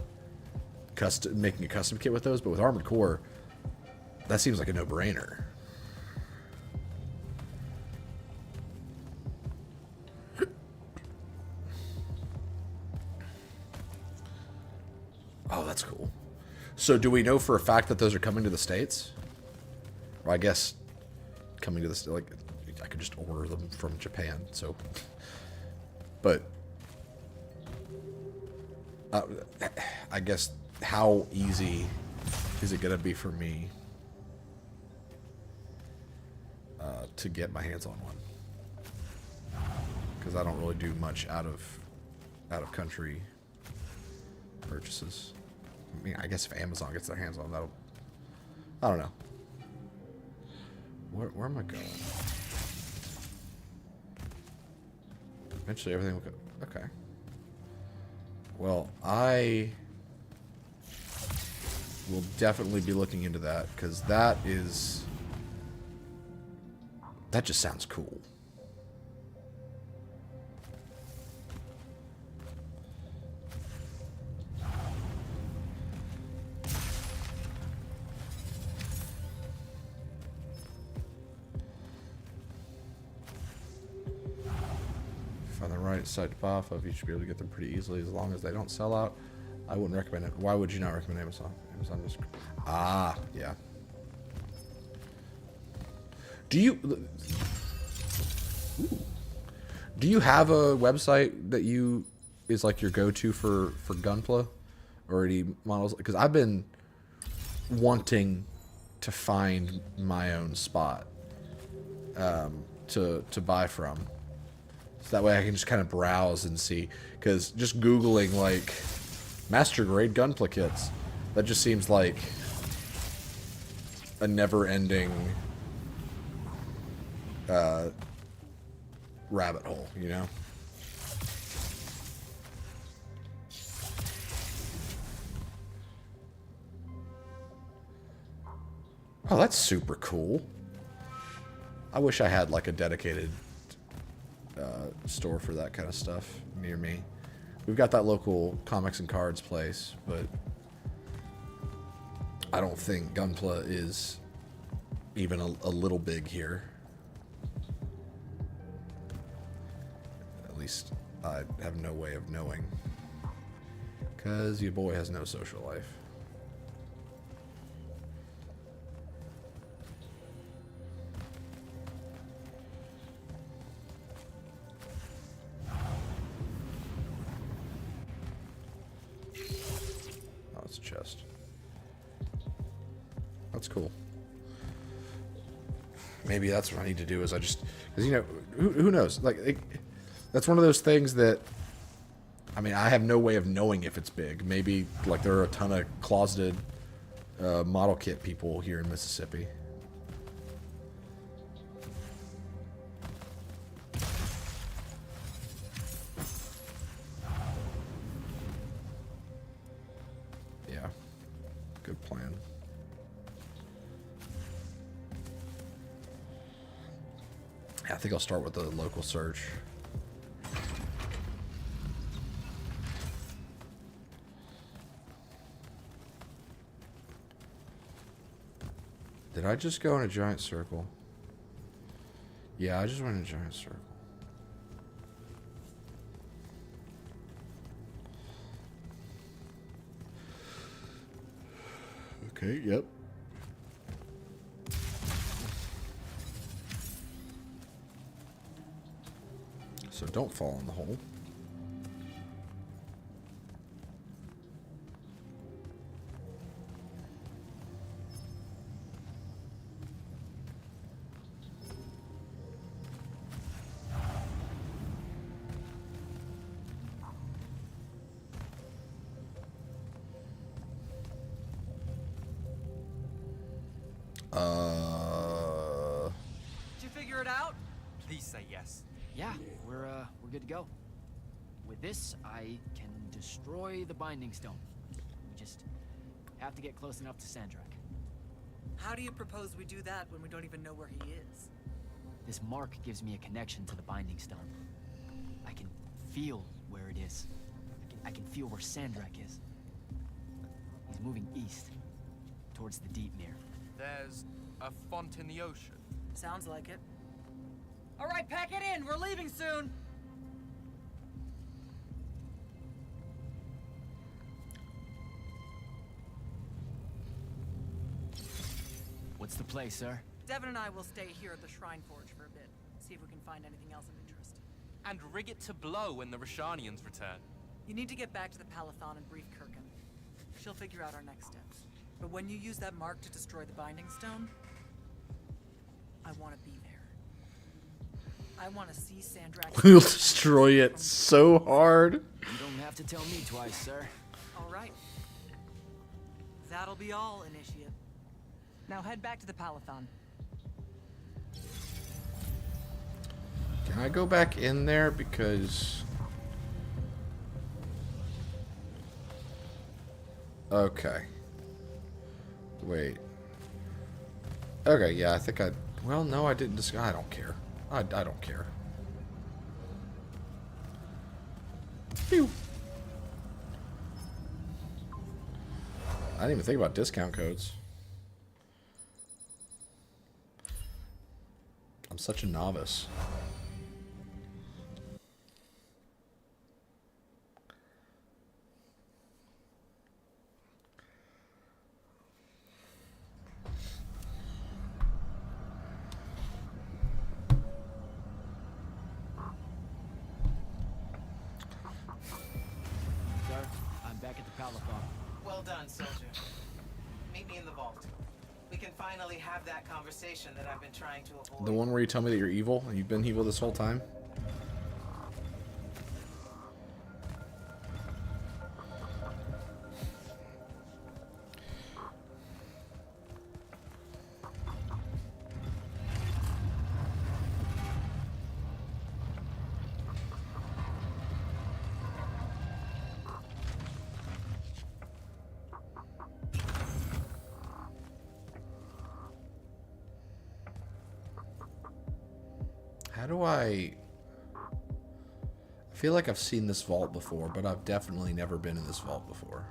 making a custom kit with those. But with Armored Core, that seems like a no-brainer. Oh, that's cool. So do we know for a fact that those are coming to the States? Well, I guess coming to the, like, I could just order them from Japan, so. But I guess how easy is it going to be for me to get my hands on one? Because I don't really do much out of country purchases. I mean, I guess if Amazon gets their hands on that'll, I don't know. Where am I going? Eventually everything will go. Okay. Well, I will definitely be looking into that, because that just sounds cool. Find the right site to buy off of. You should be able to get them pretty easily as long as they don't sell out. I wouldn't recommend it. Why would you not recommend Amazon? Amazon just... Ah, yeah. Do you... Ooh. Do you have a website that you... is like your go-to for Gunpla? Or any models? Because I've been wanting to find my own spot to buy from. So that way I can just kind of browse and see. Because just Googling, like, Master Grade Gunpla kits, that just seems like a never-ending rabbit hole, you know? Oh, that's super cool. I wish I had, like, a dedicated store for that kind of stuff near me. We've got that local comics and cards place, but I don't think Gunpla is even a little big here. At least I have no way of knowing, because your boy has no social life. Chest. That's cool. Maybe that's what I need to do, is I just, because, you know, who knows, like, that's one of those things that, I mean, I have no way of knowing if it's big. Maybe, like, there are a ton of closeted model kit people here in Mississippi. Good plan. I think I'll start with the local search. Did I just go in a giant circle? Yeah, I just went in a giant circle. Okay, yep. So don't fall in the hole. Did you figure it out? Please say yes. Yeah, we're good to go. With this, I can destroy the Binding Stone. We just have to get close enough to Sandrak. How do you propose we do that when we don't even know where he is? This mark gives me a connection to the Binding Stone. I can feel where it is. I can feel where Sandrak is. He's moving east, towards the deep mirror. There's a font in the ocean. Sounds like it. All right, pack it in. We're leaving soon. What's the play, sir? Devin and I will stay here at the Shrine Forge for a bit. See if we can find anything else of interest. And rig it to blow when the Rashanians return. You need to get back to the Palathon and brief Kirkin. She'll figure out our next steps. But when you use that mark to destroy the Binding Stone, I want to be there. I want to see Sandrak. We'll destroy it so hard. You don't have to tell me twice, sir. All right. That'll be all, Initiate. Now head back to the Palathon. Can I go back in there? Because... Okay. Wait. Okay, yeah, I think I... Well, no, I didn't just... I don't care. I don't care. Phew. I didn't even think about discount codes. I'm such a novice. Sir, I'm back at the Palathon. Well done, soldier. Meet me in the vault. We can finally have that conversation that I've been trying to avoid. The one where you tell me that you're evil and you've been evil this whole time? How do I feel like I've seen this vault before, but I've definitely never been in this vault before.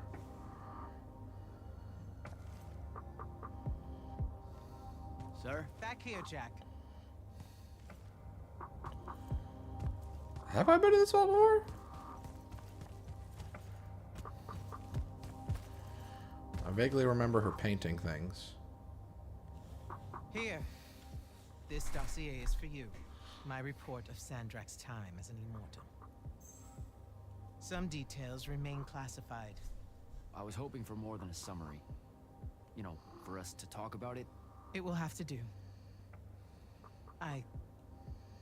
Sir? Back here, Jack. Have I been in this vault before? I vaguely remember her painting things. Here. This dossier is for you. My report of Sandrak's time as an immortal. Some details remain classified. I was hoping for more than a summary. You know, for us to talk about it. It will have to do. I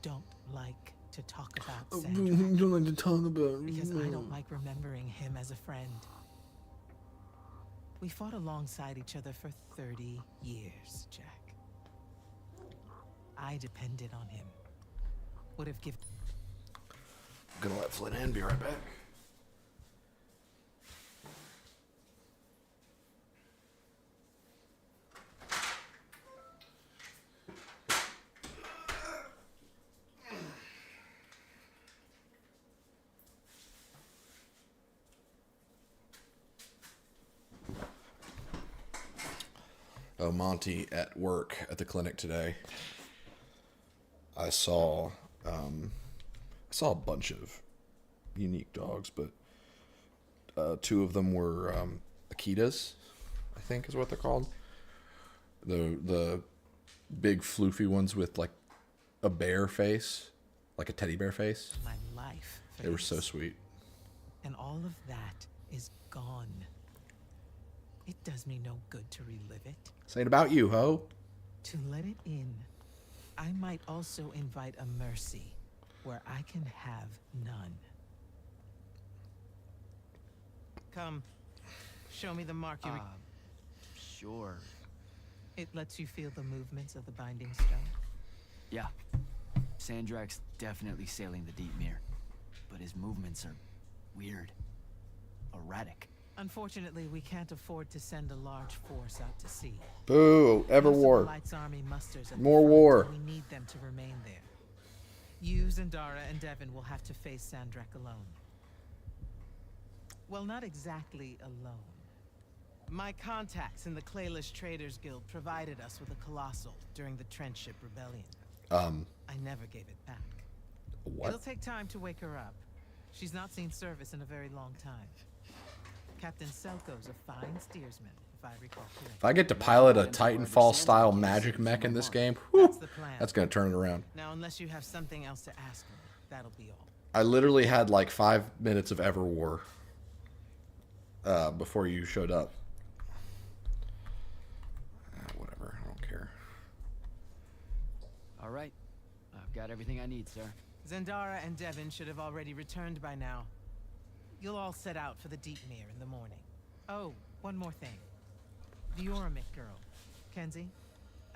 don't like to talk about Sandrak. don't like to talk about Because I don't like remembering him as a friend. We fought alongside each other for 30 years, Jack. I depended on him. Would have given... I'm gonna let Flynn in, be right back. Oh, Monty at work at the clinic today. I saw a bunch of unique dogs, but two of them were Akitas, I think is what they're called. The big floofy ones with like a bear face, like a teddy bear face. my life. They were so sweet. And all of that is gone. It does me no good to relive it. Saying about you, ho. To let it in, I might also invite a mercy where I can have none. Come, show me the mark you... Sure. It lets you feel the movements of the binding stone. Yeah. Sandrak's definitely sailing the deep mirror, but his movements are weird, erratic. Unfortunately, we can't afford to send a large force out to sea. Boo! Ever Most of the war. Light's army musters at the More front, war. and we need them to remain there. You, Zendara, and Devin will have to face Sandrak alone. Well, not exactly alone. My contacts in the Clayless Traders Guild provided us with a colossal during the Trenchship Rebellion. I never gave it back. What? It'll take time to wake her up. She's not seen service in a very long time. Captain Selko's a fine steersman, if I recall correctly. If I get to pilot a Titanfall-style magic mech in this game, whew, That's the plan. that's gonna turn it around. Now, unless you have something else to ask me, that'll be all. I literally had like 5 minutes of Everwar before you showed up. Whatever, I don't care. All right. I've got everything I need, sir. Zendara and Devin should have already returned by now. You'll all set out for the Deep Mere in the morning. Oh, one more thing. The Oromik girl, Kenzie.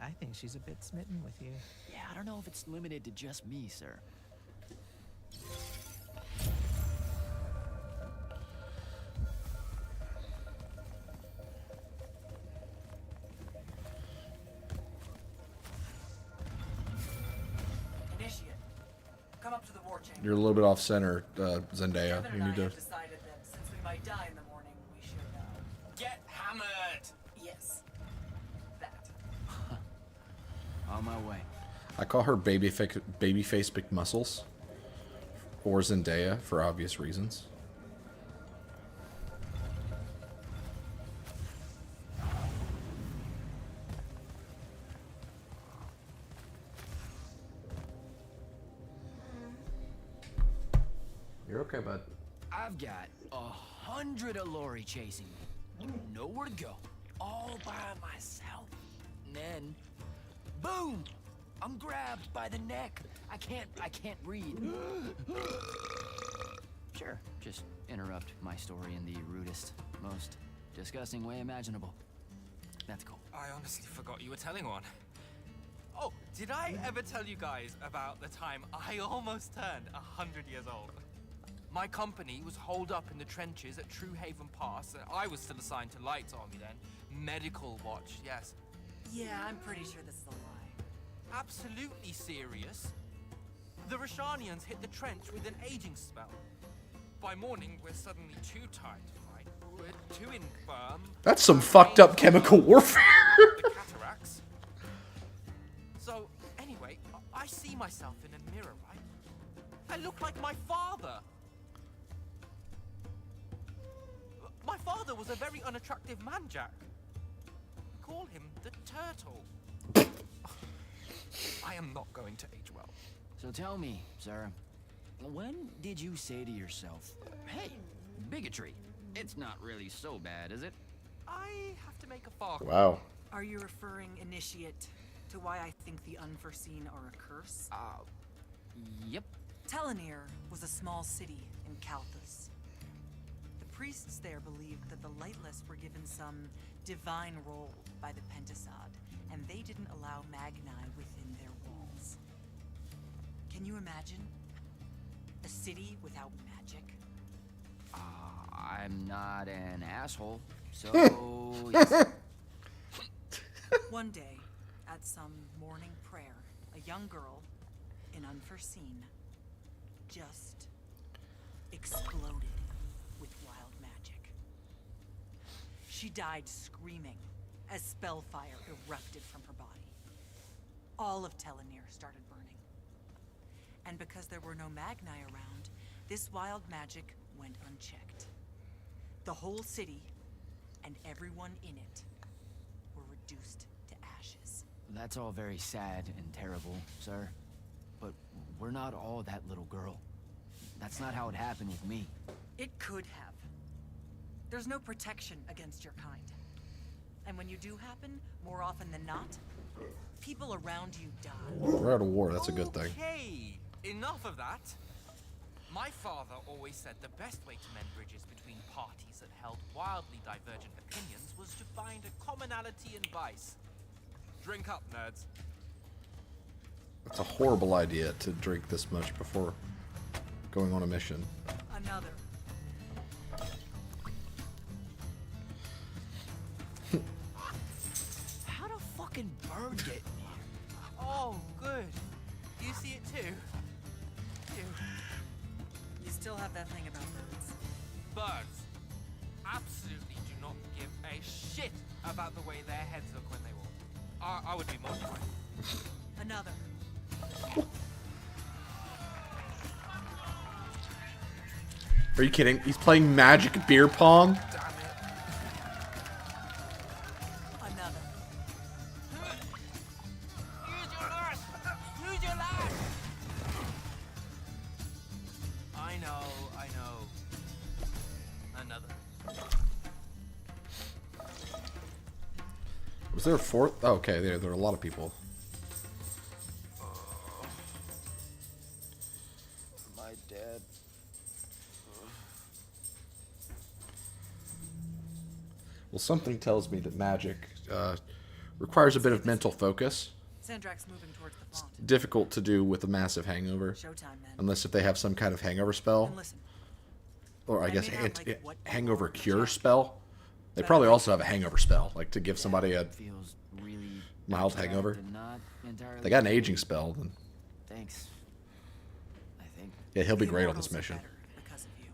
I think she's a bit smitten with you. Yeah, I don't know if it's limited to just me, sir. Initiate, come up to the war chamber. You're a little bit off center, Zendaya. Devin You and need I to. have decided that since we might die in the morning, we should, Get hammered! yes, that. On my way. I call her babyface big muscles, or Zendaya for obvious reasons. You're okay, bud. I've got 100 Allori chasing me. Nowhere to go. All by myself. And then, boom! I'm grabbed by the neck. I can't breathe. Sure, just interrupt my story in the rudest, most disgusting way imaginable. That's cool. I honestly forgot you were telling one. Oh, did I ever tell you guys about the time I almost turned 100 years old? My company was holed up in the trenches at True Haven Pass, and I was still assigned to Light's army then. Medical watch, yes. Yeah, I'm pretty sure this is a lie. Absolutely serious. The Rashanians hit the trench with an aging spell. By morning, we're suddenly too tired to fight. We're too infirm. That's some fucked up chemical warfare. The cataracts. So, anyway, I see myself in a mirror, right? I look like my father. My father was a very unattractive man, Jack. Call him the turtle. I am not going to age well. So tell me, sir, when did you say to yourself, hey, bigotry, it's not really so bad, is it? I have to make a far. Wow. Are you referring, Initiate, to why I think the unforeseen are a curse? Yep. Telenir was a small city in Kalthus. The priests there believed that the Lightless were given some divine role by the Pentasod, and they didn't allow Magni within their walls. Can you imagine? A city without magic? I'm not an asshole, so yes. One day, at some morning prayer, a young girl, in Unforeseen, just exploded with wild magic. She died screaming as spellfire erupted from her body. All of Telenir started burning. And because there were no Magni around, this wild magic went unchecked. The whole city and everyone in it were reduced to ashes. That's all very sad and terrible, sir. But we're not all that little girl. That's not how it happened with me. It could have. There's no protection against your kind. And when you do happen, more often than not, people around you die. We're out of war. That's a good thing. Okay, enough of that. My father always said the best way to mend bridges between parties that held wildly divergent opinions was to find a commonality in vice. Drink up, nerds. It's a horrible idea to drink this much before going on a mission. Another. How the fucking bird get in here? Oh, good. You see it too? You still have that thing about birds. Birds absolutely do not give a shit about the way their heads look when they walk. I would be mortified. Another. Are you kidding? He's playing Magic Beer Pong? Damn it. Another. Use your lash! Use your lash! I know. Another. Was there a fourth? Oh, okay, there are a lot of people. Am I dead? Well, something tells me that magic requires a bit of mental focus. Sandrak's moving towards the font. Difficult to do with a massive hangover. Showtime, man. Unless if they have some kind of hangover spell. And listen. Or I I guess may not like what you hangover want, cure Jack. spell. They probably also have a hangover spell, like to give somebody a Feels really mild abstract hangover. and not entirely They got an aging spell. Then Thanks. I think. yeah, he'll be The great on Immortals this are mission. better because of you.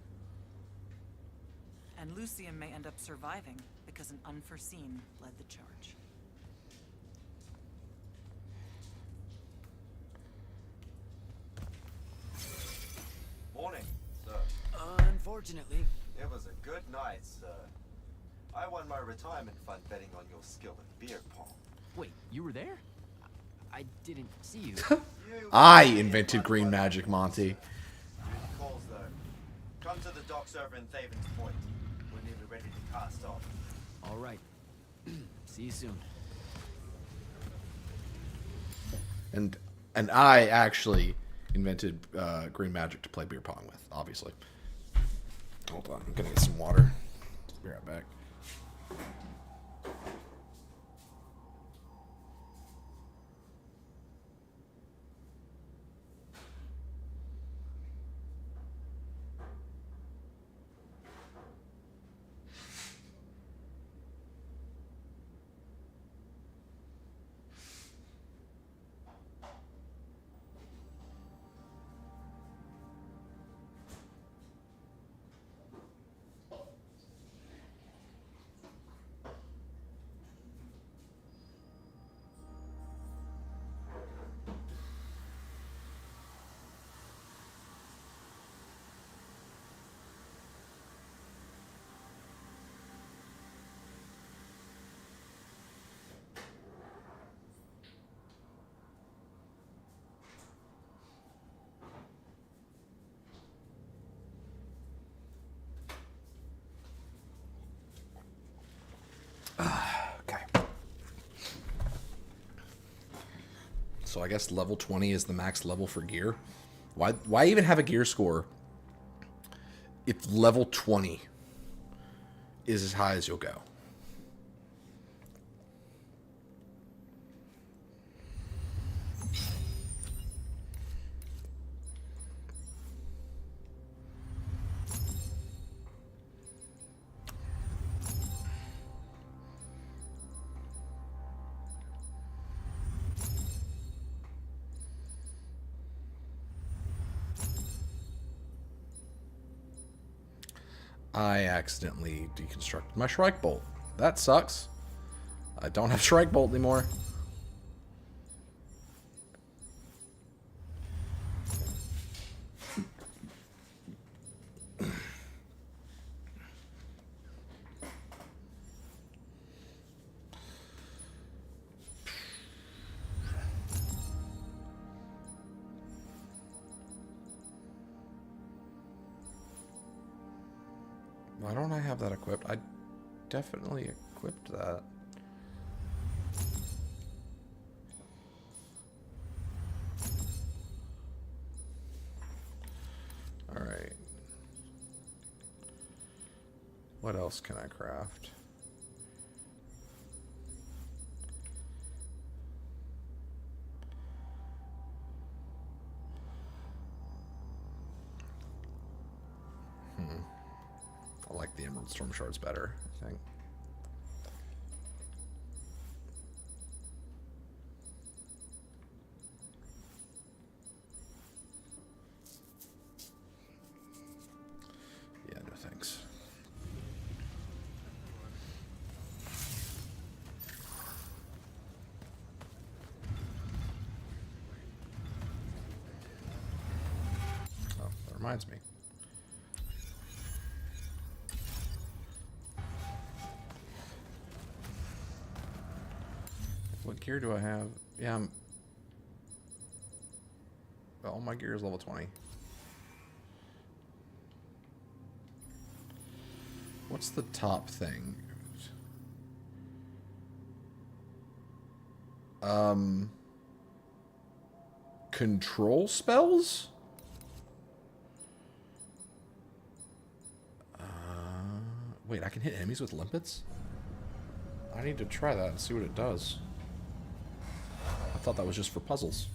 And Lucian may end up surviving because an unforeseen led the charge. Morning, sir. Unfortunately. It was a good night, sir. I won my retirement fund betting on your skill at beer pong. Wait, you were there? I didn't see you. I invented green magic, Monty. Duty calls, though. Come to the docks over in Thaven's Point. We're nearly ready to cast off. All right. See you soon. And I actually invented green magic to play beer pong with, obviously. Hold on, I'm gonna get some water. Be right back. Okay. So I guess level 20 is the max level for gear. Why even have a gear score if level 20 is as high as you'll go? I accidentally deconstructed my Shrike Bolt. That sucks. I don't have Shrike Bolt anymore. Why don't I have that equipped? I definitely equipped that. Alright. What else can I craft? I like the Emerald Storm Shards better, I think. Yeah, no thanks. Oh, that reminds me. What gear do I have? Yeah, all my gear is level 20. What's the top thing? Control spells? Wait, I can hit enemies with limpets? I need to try that and see what it does. I thought that was just for puzzles.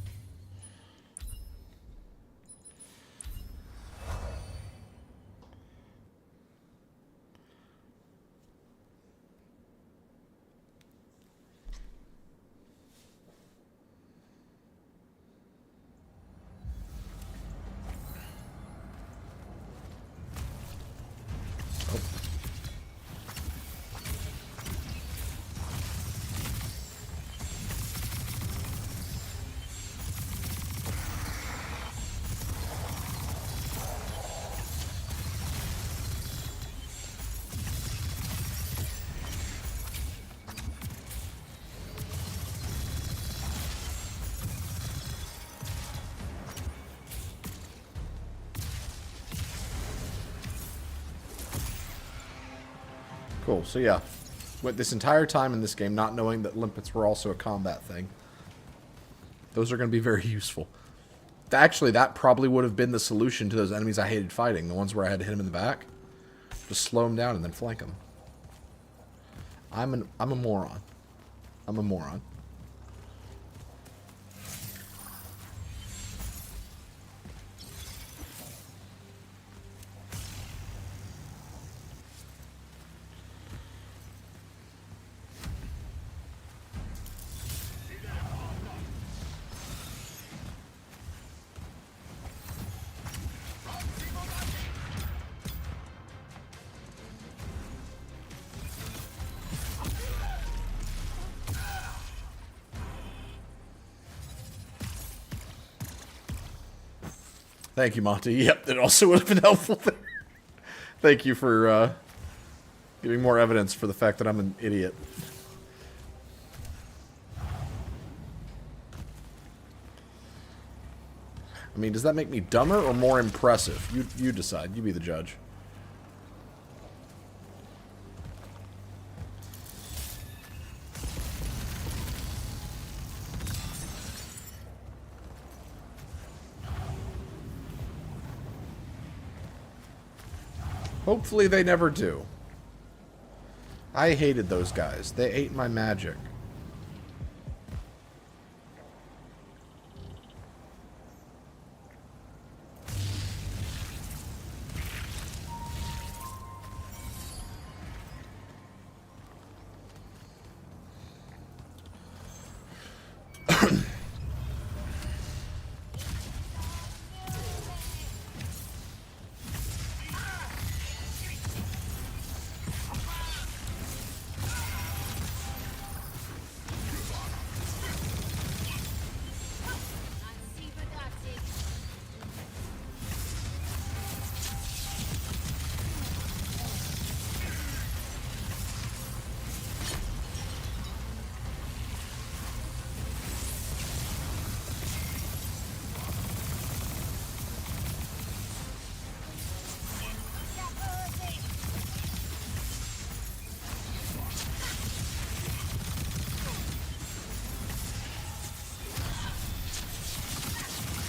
Cool, so yeah. Went this entire time in this game not knowing that limpets were also a combat thing. Those are going to be very useful. Actually, that probably would have been the solution to those enemies I hated fighting. The ones where I had to hit them in the back. Just slow them down and then flank them. I'm a moron. I'm a moron. Thank you, Monty. Yep, it also would have been helpful there. Thank you for giving more evidence for the fact that I'm an idiot. I mean, does that make me dumber or more impressive? You decide. You be the judge. Hopefully they never do. I hated those guys. They ate my magic.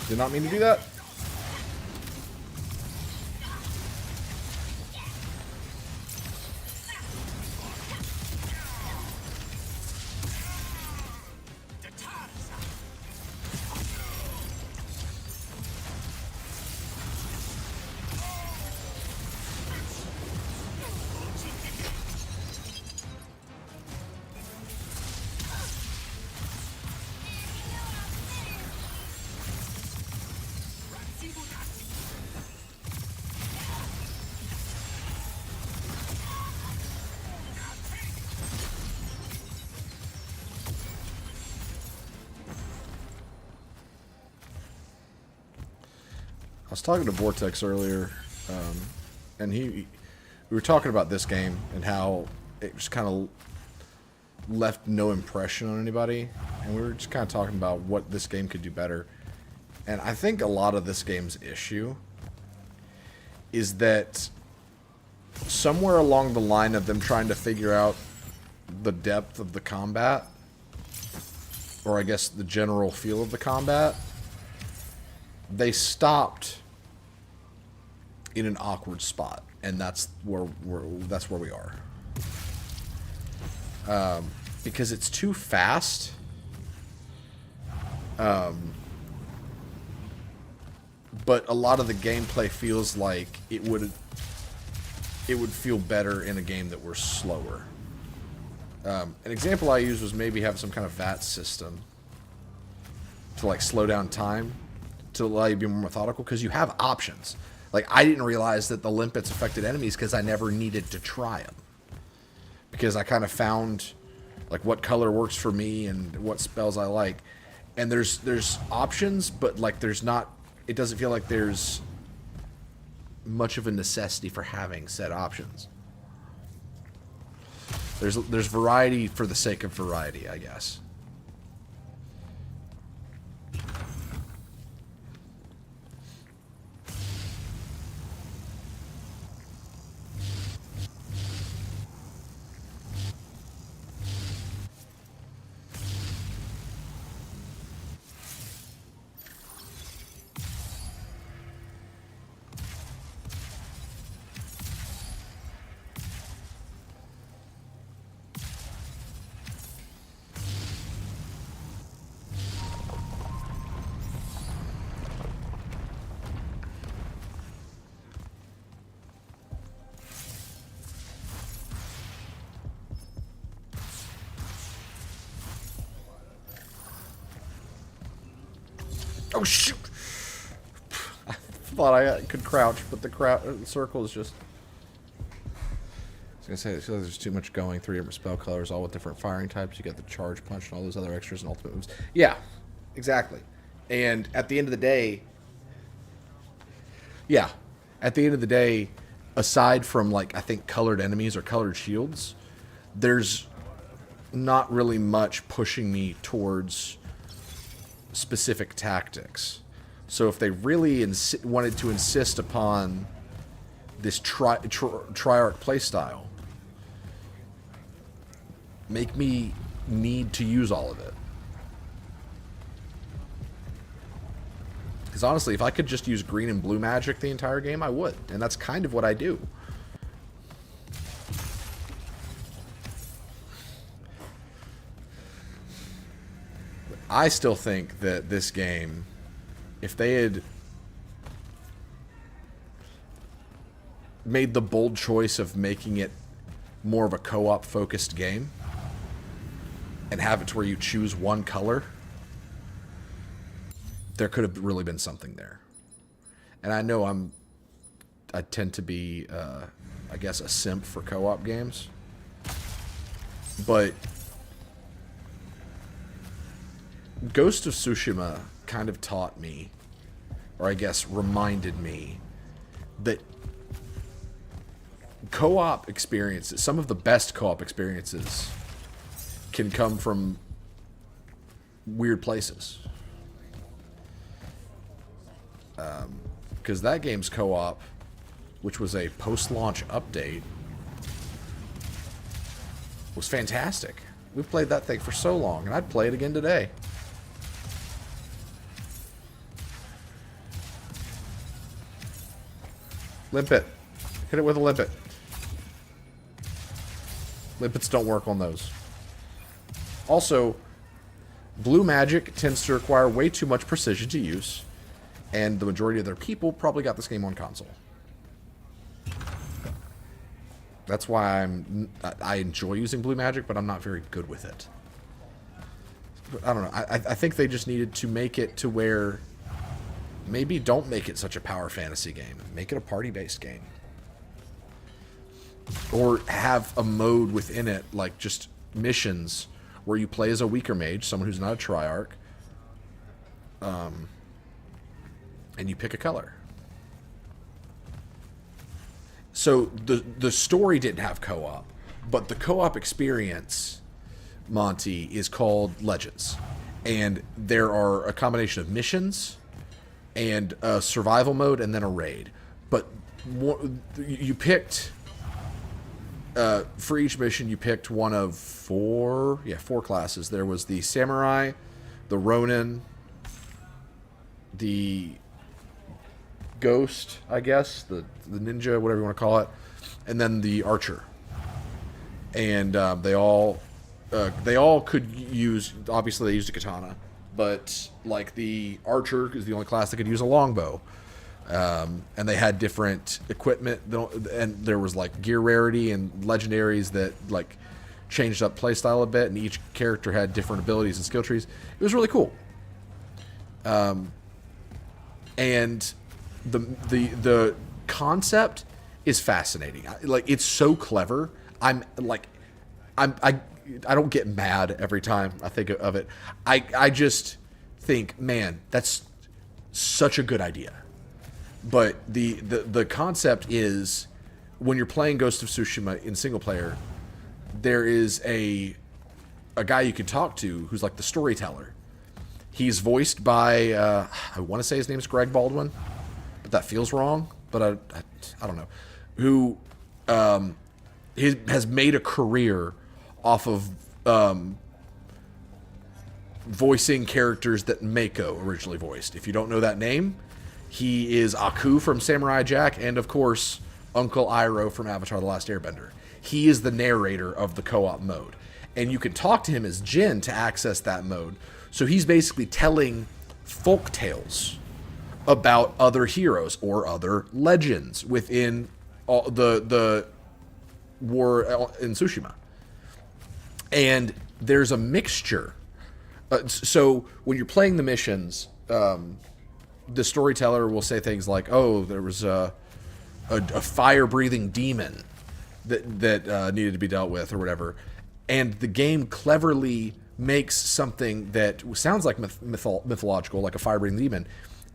Did not mean to do that. I was talking to Vortex earlier, and we were talking about this game and how it just kind of left no impression on anybody, and we were just kind of talking about what this game could do better. And I think a lot of this game's issue is that somewhere along the line of them trying to figure out the depth of the combat, or I guess the general feel of the combat, they stopped in an awkward spot, and that's where we are. Because it's too fast. But a lot of the gameplay feels like it would feel better in a game that were slower. An example I used was maybe have some kind of VAT system to like slow down time to allow you to be more methodical, because you have options. Like, I didn't realize that the limpets affected enemies because I never needed to try them, because I kind of found like what color works for me and what spells I like. And there's options, but like there's not, it doesn't feel like there's much of a necessity for having said options. There's variety for the sake of variety, I guess. Oh shoot! I thought I could crouch, but the circle is just... I was gonna say, it feels like there's too much going. 3 different spell colors, all with different firing types. You get the charge punch and all those other extras and ultimate moves. Yeah, exactly. And at the end of the day... Yeah. At the end of the day, aside from, like, I think colored enemies or colored shields, there's not really much pushing me towards specific tactics. So if they really wanted to insist upon this Triarch playstyle, make me need to use all of it. Because honestly, if I could just use green and blue magic the entire game, I would. And that's kind of what I do. I still think that this game, if they had made the bold choice of making it more of a co-op focused game and have it to where you choose one color, there could have really been something there. And I know I tend to be, I guess, a simp for co-op games, but Ghost of Tsushima kind of taught me, or I guess reminded me, that co-op experiences, some of the best co-op experiences, can come from weird places. Because that game's co-op, which was a post-launch update, was fantastic. We played that thing for so long, and I'd play it again today. Limpet. Hit it with a limpet. Limpets don't work on those. Also, blue magic tends to require way too much precision to use, and the majority of their people probably got this game on console. That's why I enjoy using blue magic, but I'm not very good with it. I don't know. I think they just needed to make it to where maybe don't make it such a power fantasy game. Make it a party-based game. Or have a mode within it, like just missions, where you play as a weaker mage, someone who's not a Triarch, and you pick a color. So the story didn't have co-op, but the co-op experience, Monty, is called Legends, and there are a combination of missions and a survival mode and then a raid. But you picked for each mission you picked one of four classes. There was the samurai, the ronin, the ghost, I guess, the ninja, whatever you want to call it, and then the archer. And they all could use, obviously they used a katana, but like the archer is the only class that could use a longbow. And they had different equipment, and there was like gear rarity and legendaries that like changed up playstyle a bit, and each character had different abilities and skill trees. It was really cool. And the concept is fascinating. Like, it's so clever. I don't get mad every time I think of it. I just think, man, that's such a good idea. But the concept is, when you're playing Ghost of Tsushima in single player, there is a guy you can talk to who's like the storyteller. He's voiced by I want to say his name is Greg Baldwin, but that feels wrong. But I don't know. Who has made a career off of voicing characters that Mako originally voiced. If you don't know that name, he is Aku from Samurai Jack, and of course Uncle Iroh from Avatar: The Last Airbender. He is the narrator of the co-op mode, and you can talk to him as Jin to access that mode. So he's basically telling folk tales about other heroes or other legends within all the war in Tsushima. And there's a mixture. So when you're playing the missions, the storyteller will say things like, "Oh, there was a fire-breathing demon that needed to be dealt with," or whatever. And the game cleverly makes something that sounds like mythological, like a fire-breathing demon,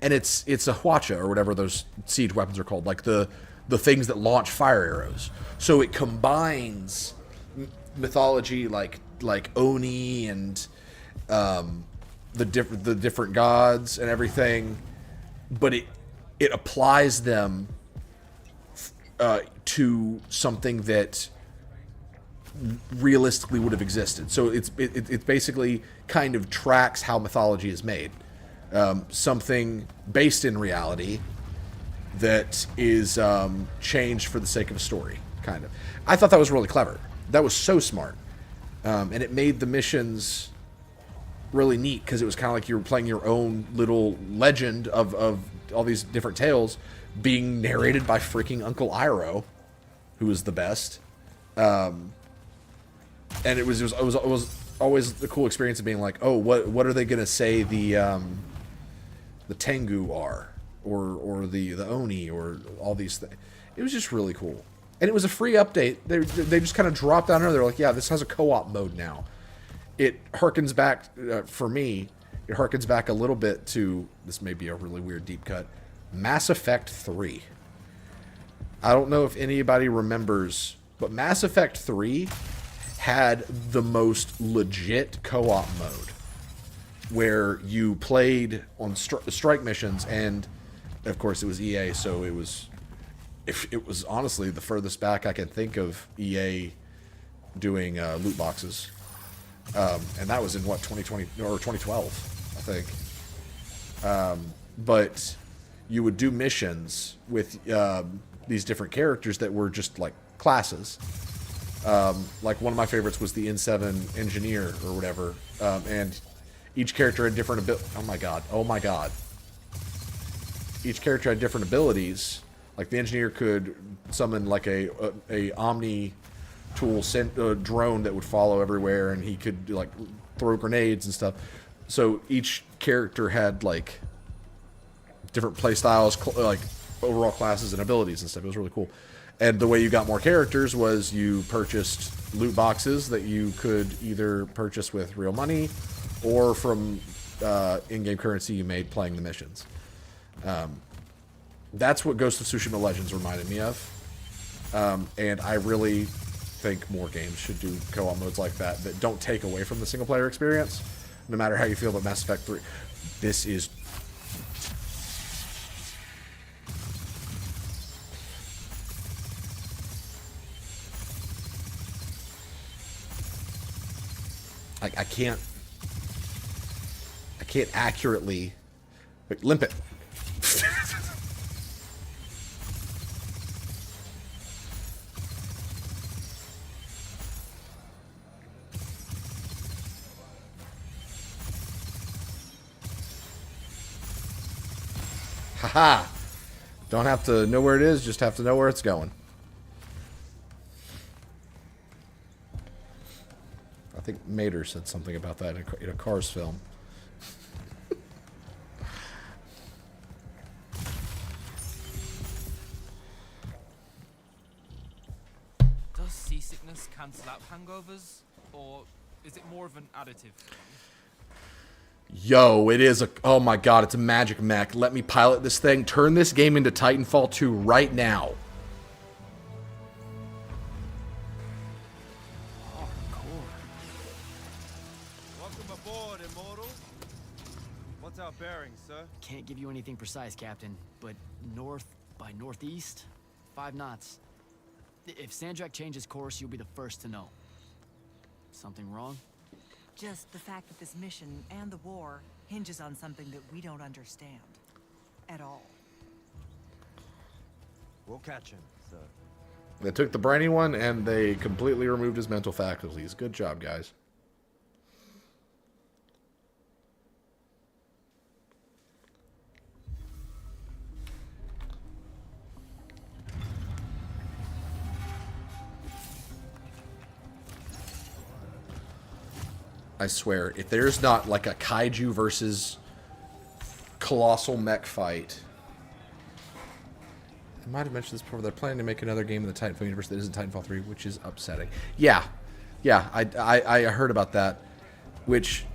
and it's a hwacha, or whatever those siege weapons are called, like the things that launch fire arrows. So it combines mythology like Oni and the different gods and everything, but it applies them to something that realistically would have existed. So it basically kind of tracks how mythology is made. Something based in reality that is changed for the sake of a story, kind of. I thought that was really clever. That was so smart. And it made the missions really neat, because it was kind of like you were playing your own little legend of all these different tales being narrated by freaking Uncle Iroh, who was the best. And it was always the cool experience of being like, oh, what are they gonna say the Tengu are, or the Oni, or all these things. It was just really cool, and it was a free update. They just kind of dropped down there. They're like, yeah, this has a co-op mode now. It harkens back, for me, it harkens back a little bit to, this may be a really weird deep cut, Mass Effect 3. I don't know if anybody remembers, but Mass Effect 3 had the most legit co-op mode, where you played on strike missions, and of course it was EA, so it was honestly the furthest back I can think of EA doing loot boxes. And that was in what, 2020 or 2012, I think. But you would do missions with these different characters that were just like classes. Like one of my favorites was the N7 engineer or whatever, and each character had different abilities. Oh my god! Each character had different abilities. Like the engineer could summon like a Omni tool drone that would follow everywhere, and he could like throw grenades and stuff. So each character had like different play styles, like overall classes and abilities and stuff. It was really cool. And the way you got more characters was you purchased loot boxes that you could either purchase with real money or from in-game currency you made playing the missions. That's what Ghost of Tsushima Legends reminded me of. And I really think more games should do co-op modes like that that don't take away from the single player experience, no matter how you feel about Mass Effect 3. This is... I can't accurately... Wait, limp it. Haha! Don't have to know where it is, just have to know where it's going. I think Mater said something about that in a Cars film. Does seasickness cancel out hangovers, or is it more of an additive? Yo, it is a... Oh my god, it's a magic mech. Let me pilot this thing. Turn this game into Titanfall 2 right now. Welcome aboard, Immortal. What's our bearing, sir? Can't give you anything precise, Captain, but north by northeast, 5 knots. If Sandrak changes course, you'll be the first to know. Something wrong? Just the fact that this mission and the war hinges on something that we don't understand. At all. We'll catch him, sir. They took the brainy one and they completely removed his mental faculties. Good job, guys. I swear, if there's not like a kaiju versus colossal mech fight. I might have mentioned this before. They're planning to make another game in the Titanfall universe that isn't Titanfall 3, which is upsetting. Yeah, I heard about that, which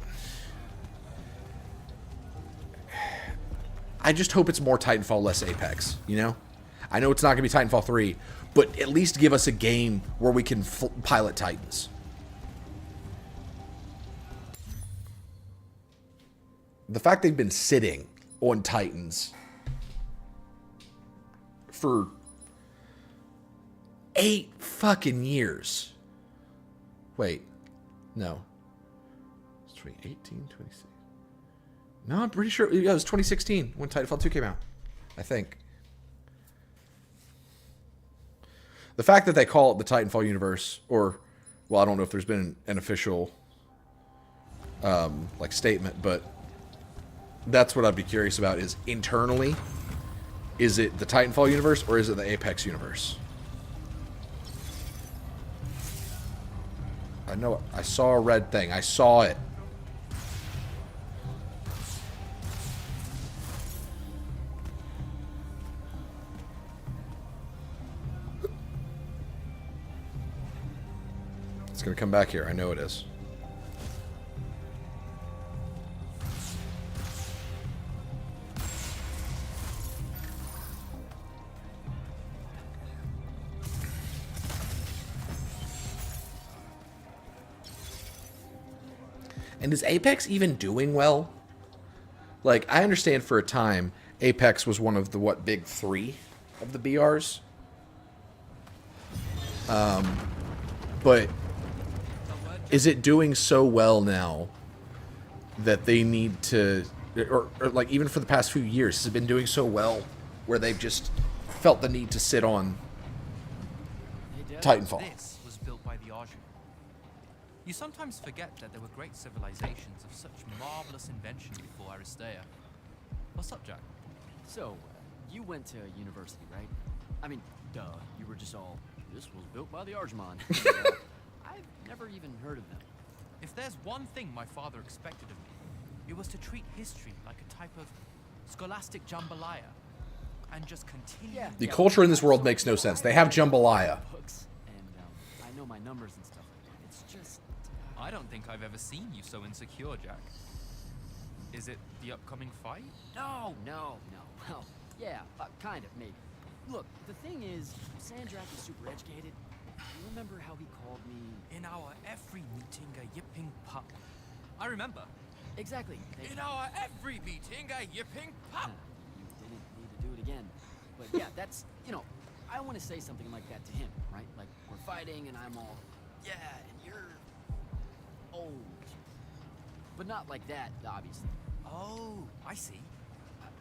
I just hope it's more Titanfall, less Apex, you know? I know it's not going to be Titanfall 3, but at least give us a game where we can pilot Titans. The fact they've been sitting on Titans for 8 fucking years. Wait. No. It's 2018, 26. No, I'm pretty sure it was 2016 when Titanfall 2 came out. I think. The fact that they call it the Titanfall universe, or, well, I don't know if there's been an official like statement, but that's what I'd be curious about is internally, is it the Titanfall universe or is it the Apex universe? I know, I saw a red thing. I saw it. It's gonna come back here. I know it is. And is Apex even doing well? Like, I understand for a time, Apex was one of the, what, big 3 of the BRs? But is it doing so well now that they need to, or like even for the past few years, has it been doing so well where they've just felt the need to sit on Titanfall? This was built by the Arjun. You sometimes forget that there were great civilizations of such marvelous invention before Aristea. What's up, Jack? So, you went to university, right? I mean, duh, you were just all, this was built by the Arjman. I've never even heard of them. If there's one thing my father expected of me, it was to treat history like a type of scholastic jambalaya and just continue. The culture in this world makes no sense. They have jambalaya. Books, and I know my numbers and stuff like that. It's just... I don't think I've ever seen you so insecure, Jack. Is it the upcoming fight? No. Well, yeah, kind of, maybe. Look, the thing is, Sandrak is super educated. You remember how he called me? In our every meeting, a yipping pup. I remember. Exactly. Thank In you. our every meeting, a yipping pup. You didn't need to do it again. But yeah, that's, you know, I want to say something like that to him, right? Like, we're fighting and I'm all, yeah, and you're old. But not like that, obviously. Oh, I see.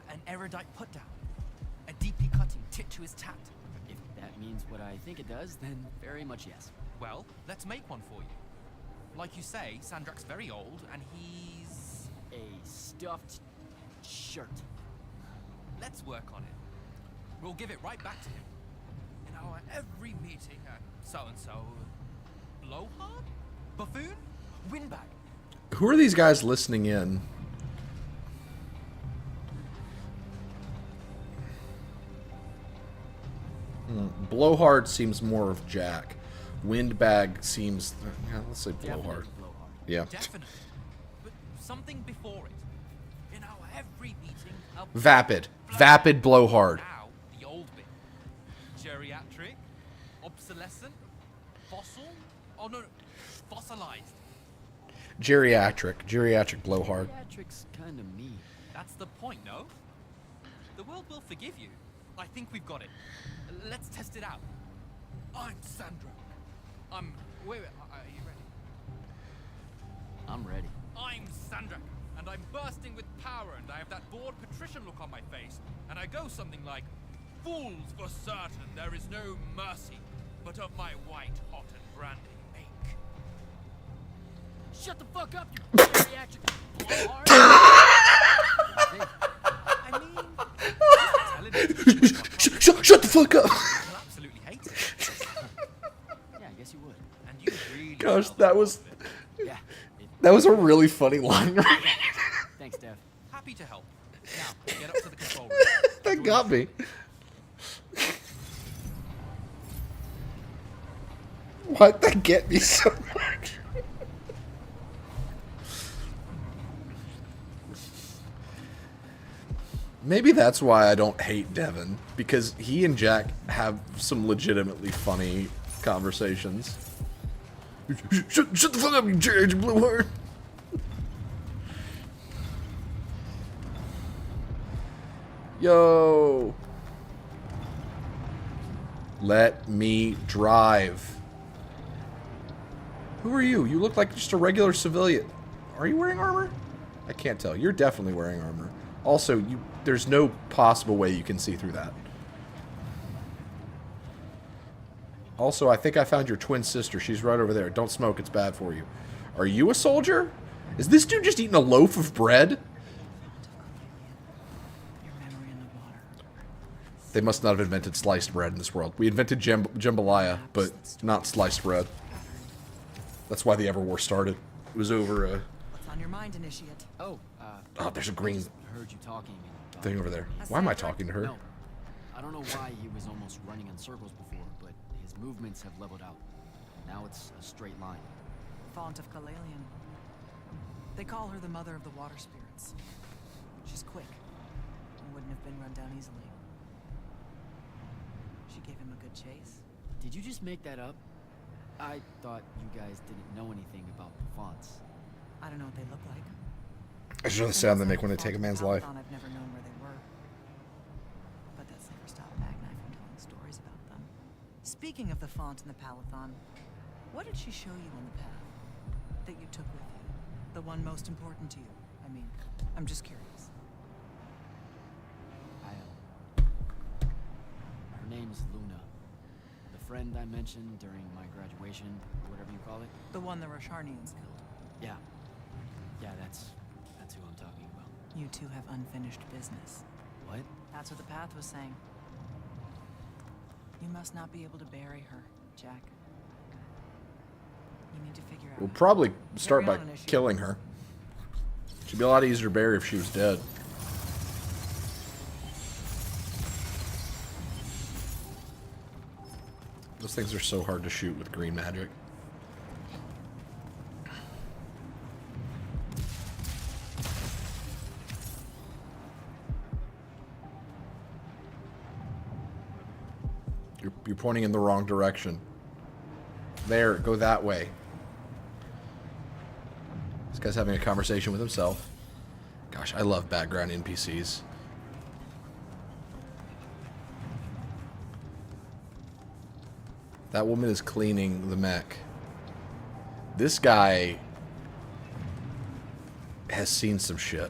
An erudite put down. A deeply cutting tit to his tat. If that means what I think it does, then very much yes. Well, let's make one for you. Like you say, Sandrak's very old, and he's... A stuffed shirt. Let's work on it. We'll give it right back to him. In our every meeting, so-and-so... Blowhard? Buffoon? Windbag? Who are these guys listening in? Blowhard seems more of Jack. Windbag seems... Yeah, let's say Blowhard. Blowhard. Yeah. Definitely. But something before it. In our every meeting... a Vapid. Vapid Blowhard. Now, the old bit. Geriatric? Obsolescent? Fossil? Oh, no. Fossilized. Geriatric. Geriatric Blowhard. Theatrics kind of me. That's the point, no? The world will forgive you. I think we've got it. Let's test it out. I'm Sandra. Wait, are you ready? I'm ready. I'm Sandra, and I'm bursting with power, and I have that bored patrician look on my face, and I go something like, "Fools for certain, there is no mercy, but of my white hot and branding make." Shut the fuck up, you geriatric blowhard! I mean, Shut the fuck up! you'll absolutely hate it, Yeah, I guess you would. and you really. Gosh, sell that the was... outfit. Yeah. That was a really funny line. Thanks, Dev. Happy to help. Now, get up to the control room. That got me. Why'd that get me so much? Maybe that's why I don't hate Devin, because he and Jack have some legitimately funny conversations. Shut the fuck up, you George Blueheart. Yo. Let me drive. Who are you? You look like just a regular civilian. Are you wearing armor? I can't tell. You're definitely wearing armor. Also, there's no possible way you can see through that. Also, I think I found your twin sister. She's right over there. Don't smoke. It's bad for you. Are you a soldier? Is this dude just eating a loaf of bread? Your memory in the water. They must not have invented sliced bread in this world. We invented jambalaya, but not sliced bread. That's why the Everwar started. It was over a... What's on your mind, Initiate? Oh, Oh, there's a green heard you talking and thought thing you over were there. me. Why am I talking to her? No. I don't know why he was almost running in circles before, but his movements have leveled out. Now it's a straight line. Font of Kalalian. They call her the mother of the water spirits. She's quick and wouldn't have been run down easily. She gave him a good chase. Did you just make that up? I thought you guys didn't know anything about the fonts. I don't know what they look like. I just know the sound they make when they take a man's life. I've never known where they were. But that's never stopped Magnai from telling stories about them. Speaking of the font and the Palathon, what did she show you on the path that you took with you? The one most important to you. I mean, I'm just curious. Her name's Luna. The friend I mentioned during my graduation, whatever you call it. The one the Rosharnians killed. Yeah. Yeah, that's who I'm talking about. You two have unfinished business. What? That's what the path was saying. You must not be able to bury her, Jack. You need to figure out. We'll probably start by Carry on, Initiate. killing her. She'd be a lot easier to bury if she was dead. Those things are so hard to shoot with green magic. pointing in the wrong direction. There, go that way. This guy's having a conversation with himself. Gosh, I love background NPCs. That woman is cleaning the mech. This guy has seen some shit.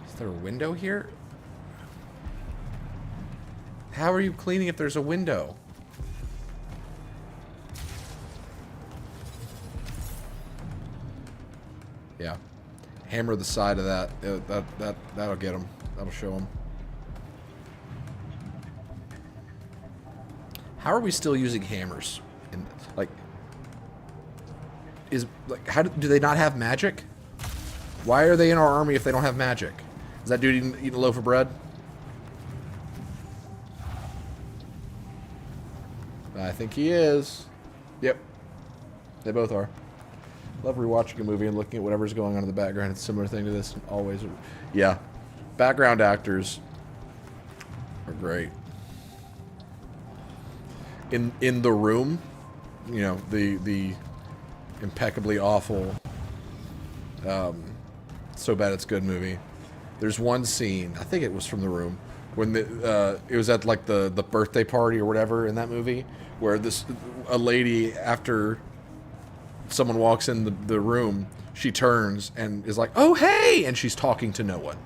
Is there a window here? How are you cleaning if there's a window? Yeah. Hammer the side of that. That'll get him. That'll show him. How are we still using hammers? And like, how do they not have magic? Why are they in our army if they don't have magic? Is that dude eating a loaf of bread? I think he is. Yep. They both are. Love rewatching a movie and looking at whatever's going on in the background. It's a similar thing to this. Always. Yeah. Background actors are great. In The Room, you know, the impeccably awful So Bad It's Good movie. There's one scene, I think it was from The Room, when it was at like the birthday party or whatever in that movie, where a lady, after someone walks in the room, she turns and is like, "Oh hey," and she's talking to no one.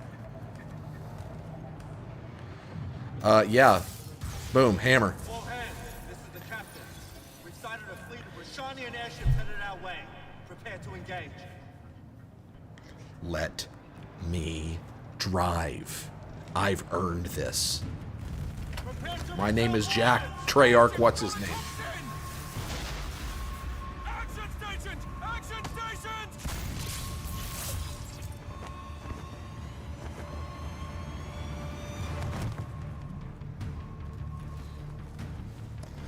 Yeah, boom, hammer. All hands, this is the captain. We've sighted a fleet of Rashanian airships headed our way. Prepare to engage. Let me drive. I've earned this. My name is Jack Treyarch. What's his name? Action stations! Action stations!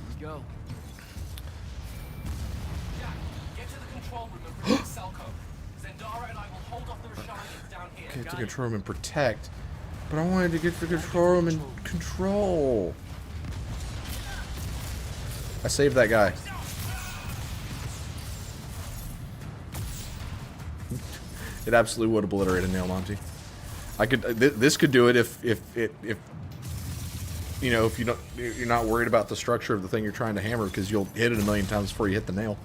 Let's go. Jack, get to the control room and bring the cell code. Zendara and I will hold off the Rashanians down here. Get to control room and protect. But I wanted to get to control room and control. I saved that guy. It absolutely would obliterate a nail, Monty. I could. This could do it if you know, if you're not worried about the structure of the thing you're trying to hammer, because you'll hit it a million times before you hit the nail.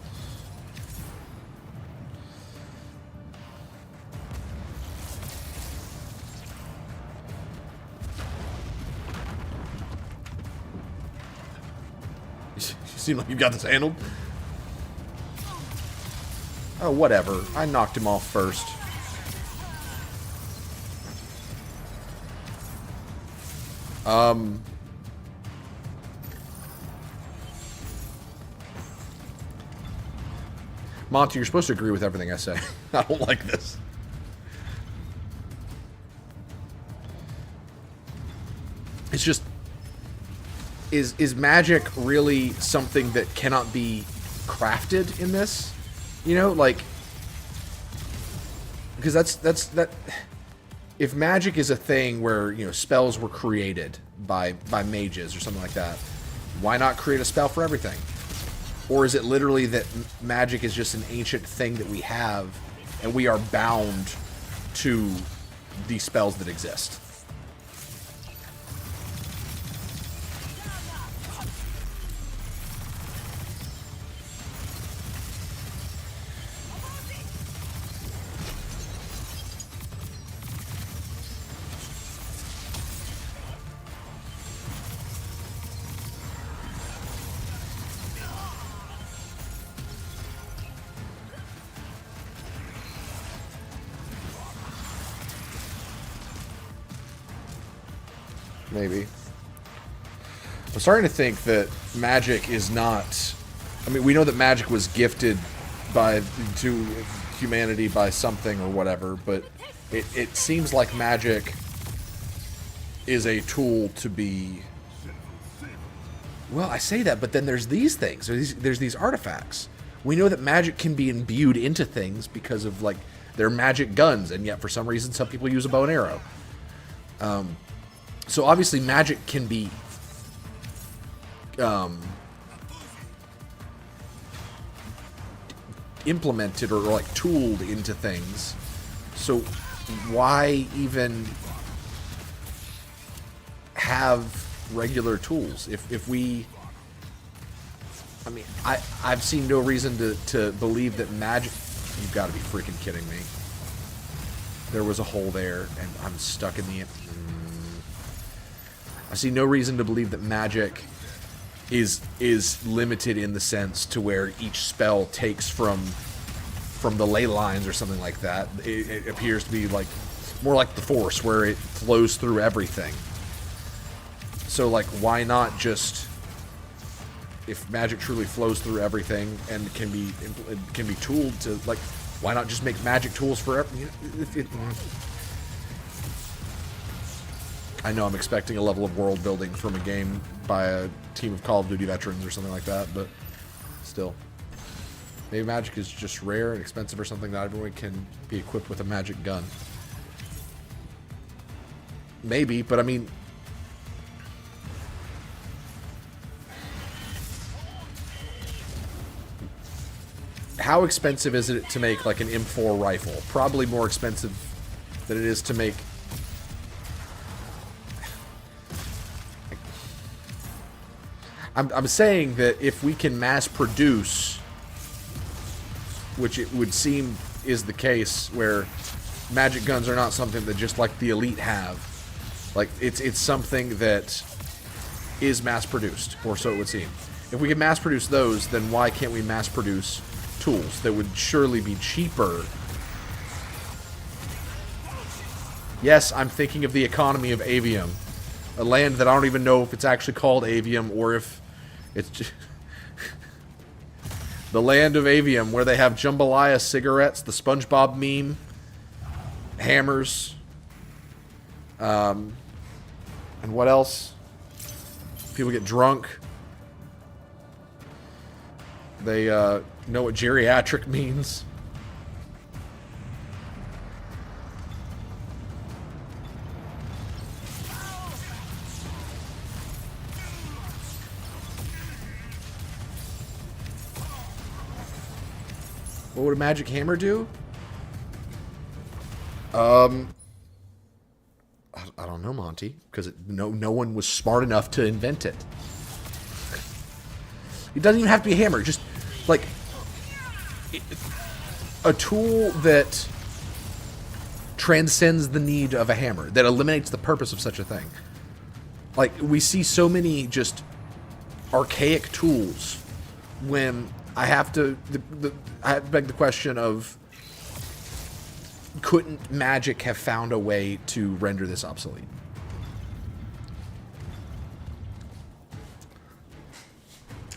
You seem like you've got this handled. Oh, whatever. I knocked him off first. Monty, you're supposed to agree with everything I say. I don't like this. It's just... Is magic really something that cannot be crafted in this? You know, like... Because that... If magic is a thing where, you know, spells were created by mages or something like that, why not create a spell for everything? Or is it literally that magic is just an ancient thing that we have, and we are bound to the spells that exist? Maybe. I'm starting to think that magic is not... I mean, we know that magic was gifted to humanity by something or whatever, but it seems like magic is a tool to be... Well, I say that, but then there's these things. There's these artifacts. We know that magic can be imbued into things because of, like, their magic guns, and yet for some reason some people use a bow and arrow. So obviously magic can be implemented or like tooled into things. So why even have regular tools if we... I mean, I've seen no reason to believe that magic... You've got to be freaking kidding me. There was a hole there, and I'm stuck in the... I see no reason to believe that magic is limited in the sense to where each spell takes from the ley lines or something like that. It appears to be like more like the Force, where it flows through everything. So, like, why not just... If magic truly flows through everything and can be tooled to, like, why not just make magic tools for I know I'm expecting a level of world building from a game by a team of Call of Duty veterans or something like that, but still. Maybe magic is just rare and expensive or something. Not everyone can be equipped with a magic gun. Maybe, but I mean... How expensive is it to make, like, an M4 rifle? Probably more expensive than it is to make... I'm saying that if we can mass produce, which it would seem is the case, where magic guns are not something that just, like, the elite have. Like, it's something that is mass produced, or so it would seem. If we can mass produce those, then why can't we mass produce tools that would surely be cheaper? Yes, I'm thinking of the economy of Aveum, a land that I don't even know if it's actually called Aveum or if it's just the land of Aveum, where they have jambalaya cigarettes, the SpongeBob meme, hammers, and what else? People get drunk. They know what geriatric means. What would a magic hammer do? I don't know, Monty, because no one was smart enough to invent it. It doesn't even have to be a hammer. Just, like, a tool that transcends the need of a hammer, that eliminates the purpose of such a thing. Like, we see so many just archaic tools when I have to beg the question of, couldn't magic have found a way to render this obsolete?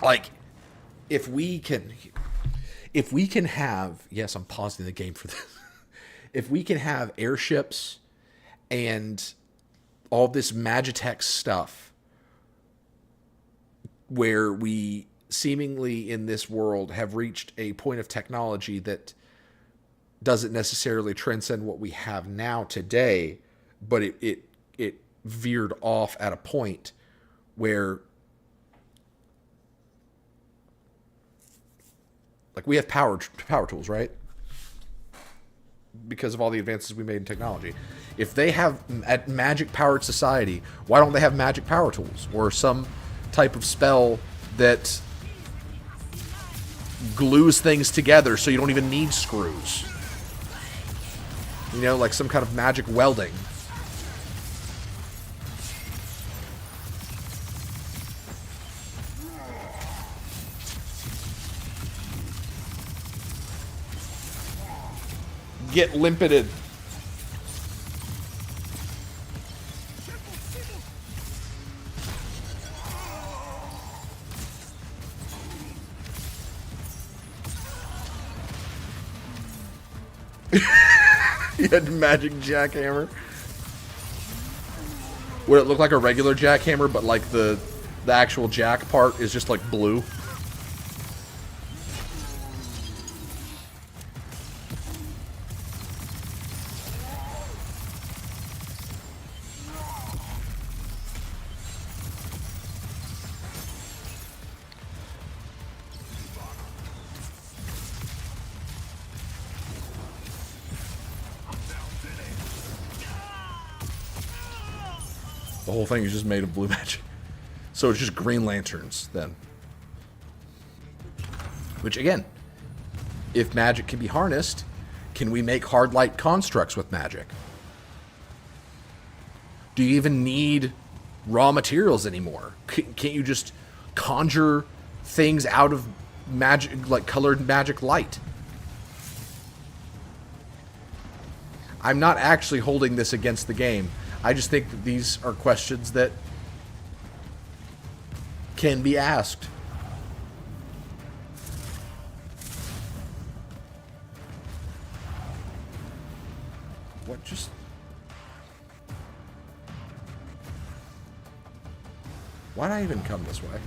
Like, if we can have, yes, I'm pausing the game for this. If we can have airships and all this Magitech stuff where we seemingly in this world have reached a point of technology that doesn't necessarily transcend what we have now today, but it veered off at a point where, like, we have power tools, right? Because of all the advances we made in technology. If they have a magic-powered society, why don't they have magic power tools? Or some type of spell that glues things together so you don't even need screws. You know, like some kind of magic welding. Get limpited. You had magic jackhammer. Would it look like a regular jackhammer, but like the actual jack part is just like blue? The whole thing is just made of blue magic. So it's just Green Lanterns, then. Which, again, if magic can be harnessed, can we make hard light constructs with magic? Do you even need raw materials anymore? Can't you just conjure things out of magic, like colored magic light? I'm not actually holding this against the game. I just think that these are questions that can be asked. What just... Why'd I even come this way?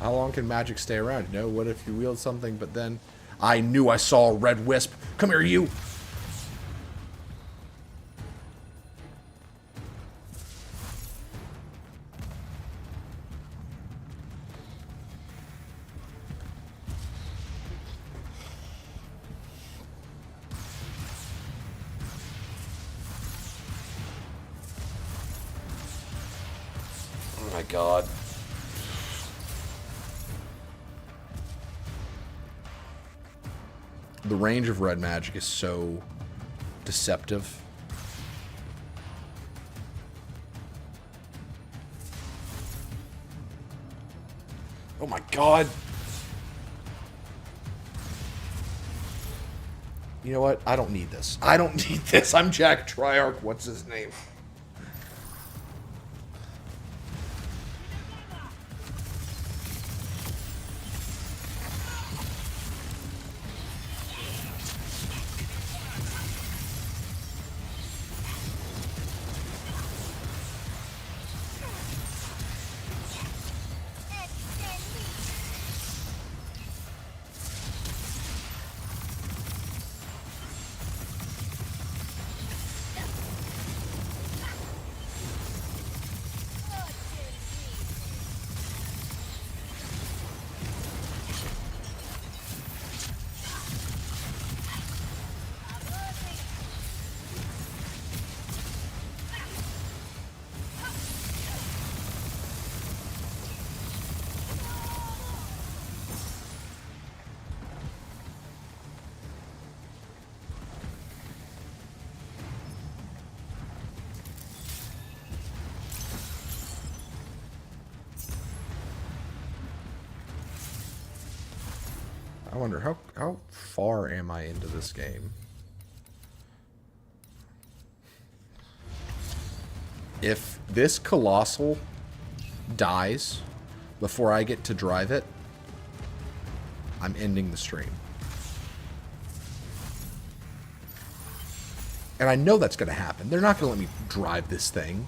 How long can magic stay around? You know, what if you wield something, but then... I knew I saw a red wisp. Come here, you! Oh my god. The range of red magic is so deceptive. Oh my god. You know what? I don't need this. I don't need this. I'm Jack Triarch. What's his name? I wonder, how far am I into this game? If this Colossal dies before I get to drive it, I'm ending the stream. And I know that's going to happen. They're not going to let me drive this thing.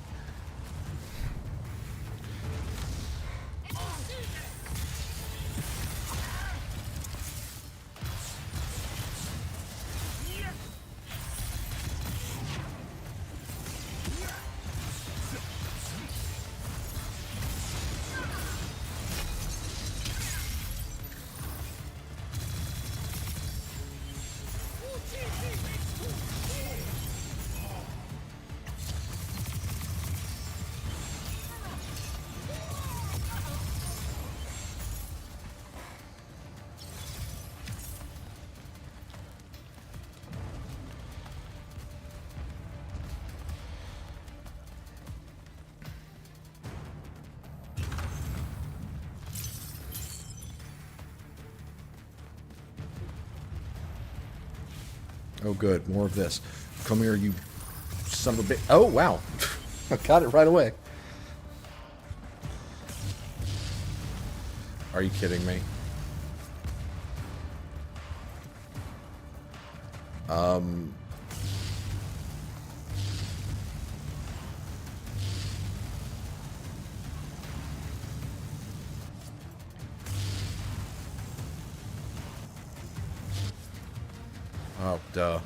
Oh, good. More of this. Come here, you son of a bitch. Oh, wow. I got it right away. Are you kidding me? Oh, duh.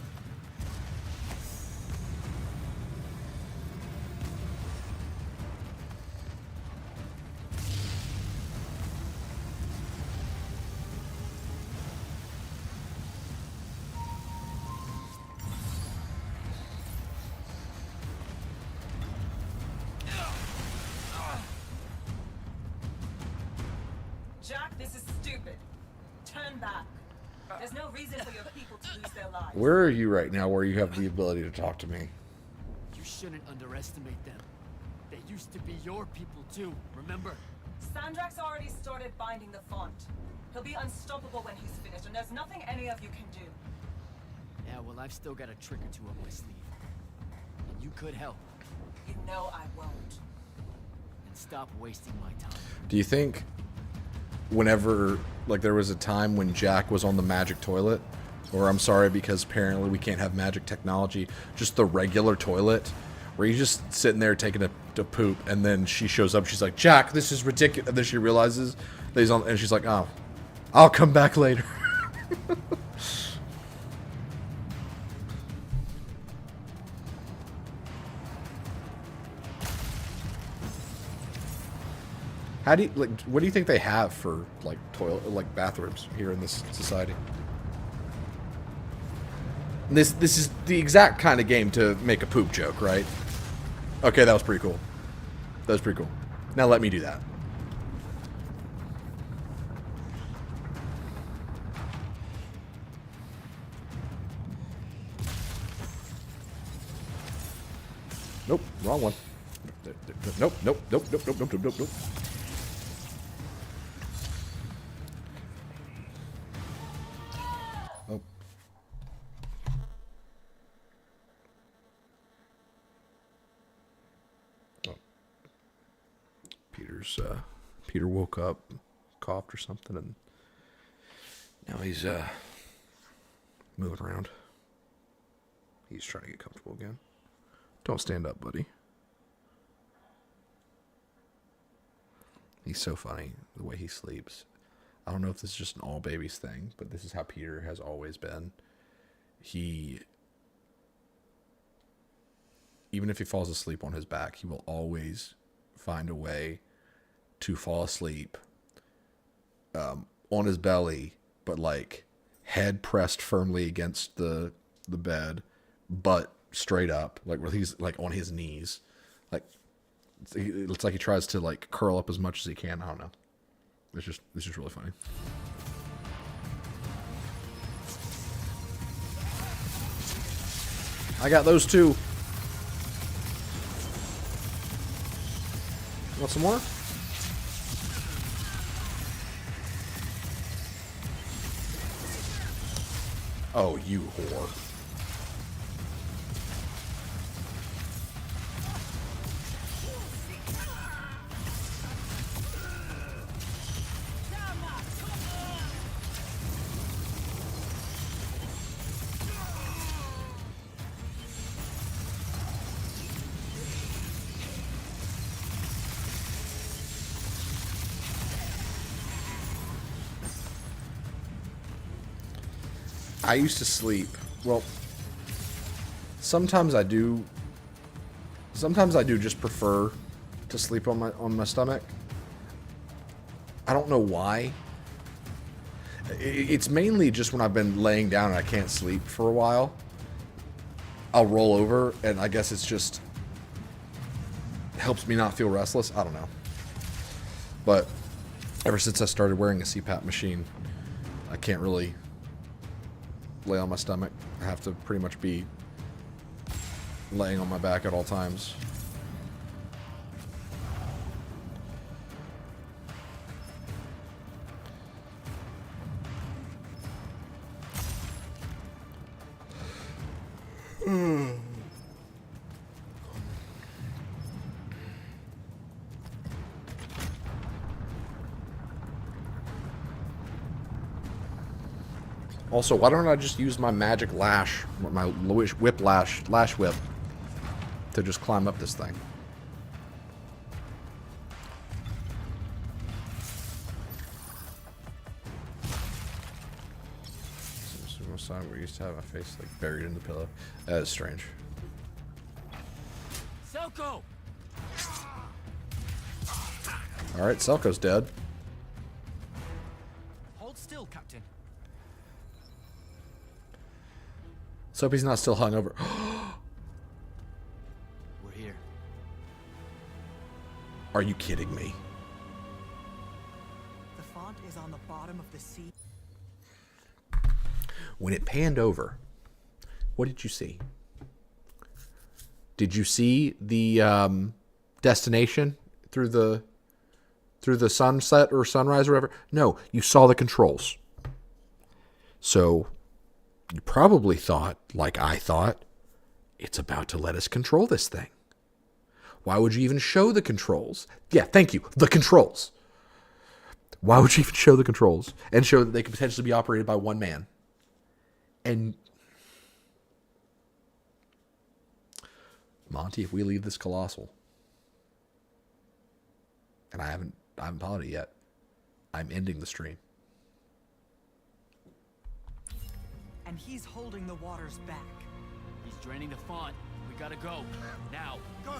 There's no reason for your people to lose their lives. Where are you right now where you have the ability to talk to me? You shouldn't underestimate them. They used to be your people too, remember? Sandrak's already started binding the font. He'll be unstoppable when he's finished, and there's nothing any of you can do. Yeah, well, I've still got a trick or two up my sleeve. And you could help. You know I won't. And stop wasting my time. Do you think whenever, like, there was a time when Jack was on the magic toilet, or I'm sorry because apparently we can't have magic technology, just the regular toilet, where he's just sitting there taking a poop, and then she shows up, she's like, Jack, this is ridiculous, and then she realizes that he's on, and she's like, oh, I'll come back later. How do you, like, what do you think they have for, like, toilet, like, bathrooms here in this society? This is the exact kind of game to make a poop joke, right? Okay, that was pretty cool. That was pretty cool. Now let me do that. Nope, wrong one. Nope, nope, nope, nope, nope, nope, nope, nope. Oh. Oh. Peter woke up, coughed or something, and now he's moving around. He's trying to get comfortable again. Don't stand up, buddy. He's so funny, the way he sleeps. I don't know if this is just an all babies thing, but this is how Peter has always been. Even if he falls asleep on his back, he will always find a way to fall asleep on his belly, but like head pressed firmly against the bed, butt straight up, like where he's like on his knees, like it looks like he tries to like curl up as much as he can. I don't know. It's just really funny. I got those two. Want some more? Oh, you whore. I used to sleep. Well, sometimes I do. Sometimes I do just prefer to sleep on my stomach. I don't know why. It's mainly just when I've been laying down and I can't sleep for a while. I'll roll over, and I guess it's just helps me not feel restless. I don't know. But ever since I started wearing a CPAP machine, I can't really lay on my stomach. I have to pretty much be laying on my back at all times. Also, why don't I just use my magic lash, my lash whip, to just climb up this thing? This is one side where I used to have my face like buried in the pillow. That is strange. Selko! All right, Selko's dead. Hold still, Captain. So hope he's not still hungover. We're here. Are you kidding me? The font is on the bottom of the sea. When it panned over, what did you see? Did you see the destination through the sunset or sunrise or whatever? No, you saw the controls. So you probably thought, like I thought, it's about to let us control this thing. Why would you even show the controls? Yeah, thank you. The controls. Why would you even show the controls and show that they could potentially be operated by one man? And Monty, if we leave this colossal, and I haven't bought it yet, I'm ending the stream. And he's holding the waters back. He's draining the font. We gotta go. Now. Go!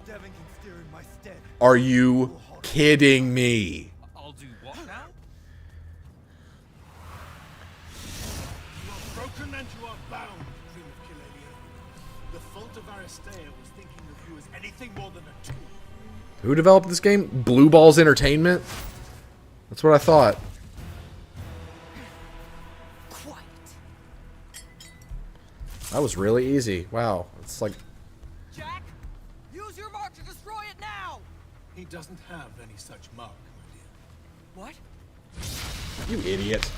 Devin can steer in my stead. Are you kidding me? I'll do what now? You are broken and you are bound, Dream of Kilelia. The fault of Aristea was thinking of you as anything more than a tool. Who developed this game? Blue Balls Entertainment? That's what I thought. Quiet. That was really easy. Wow. It's like... Jack, use your mark to destroy it now! He doesn't have any such mark, my dear. What? You idiot.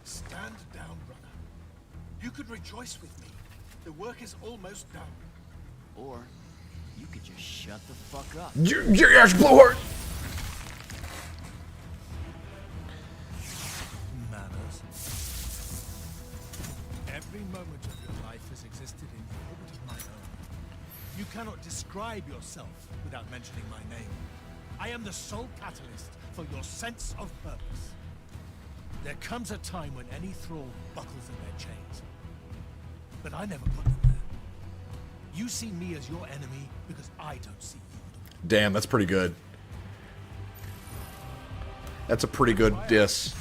Stand down, brother. You could rejoice with me. The work is almost done. Or you could just shut the fuck up. Your ass blowhard! Manners. Every moment of your life has existed in the orbit of my own. You cannot describe yourself without mentioning my name. I am the sole catalyst for your sense of purpose. There comes a time when any thrall buckles in their chains. But I never put them there. You see me as your enemy because I don't see you. Damn, that's pretty good. That's a pretty good diss.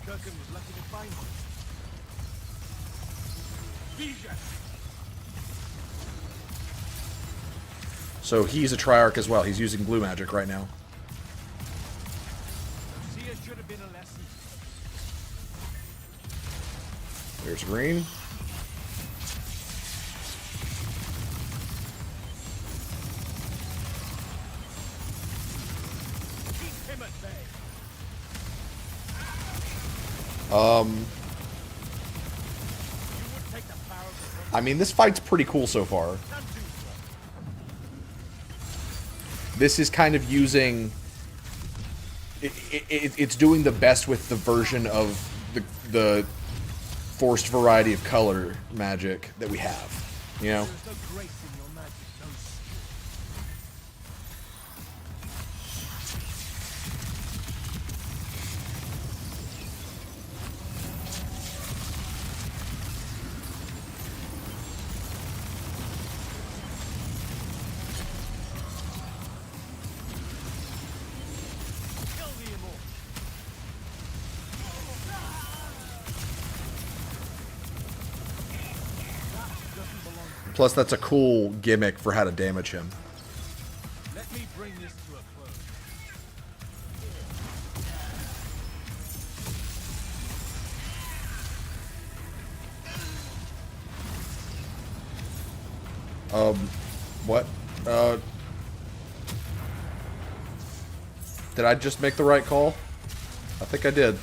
Kirkham was lucky to find you. Vision! So he's a Triarch as well. He's using blue magic right now. Lucia should have been a lesson. There's green. Keep him at bay. I mean, this fight's pretty cool so far. This is kind of using... It's doing the best with the version of the forced variety of color magic that we have. You know? There's no grace in your magic, no skill. Kill the immortal. Plus, that's a cool gimmick for how to damage him. Let me bring this to a close. What? Did I just make the right call? I think I did.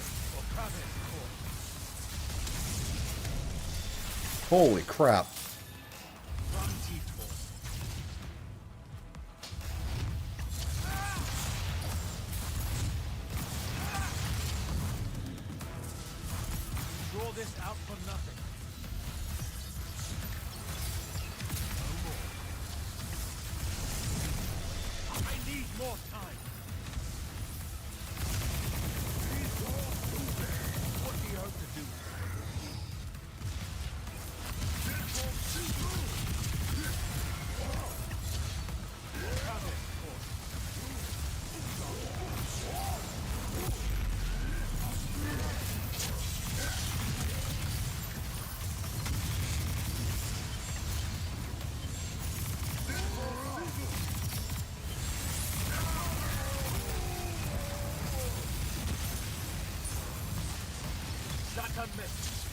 Holy crap. Draw this out for nothing. No more. I need more time. What do you hope to do? Attacker missed.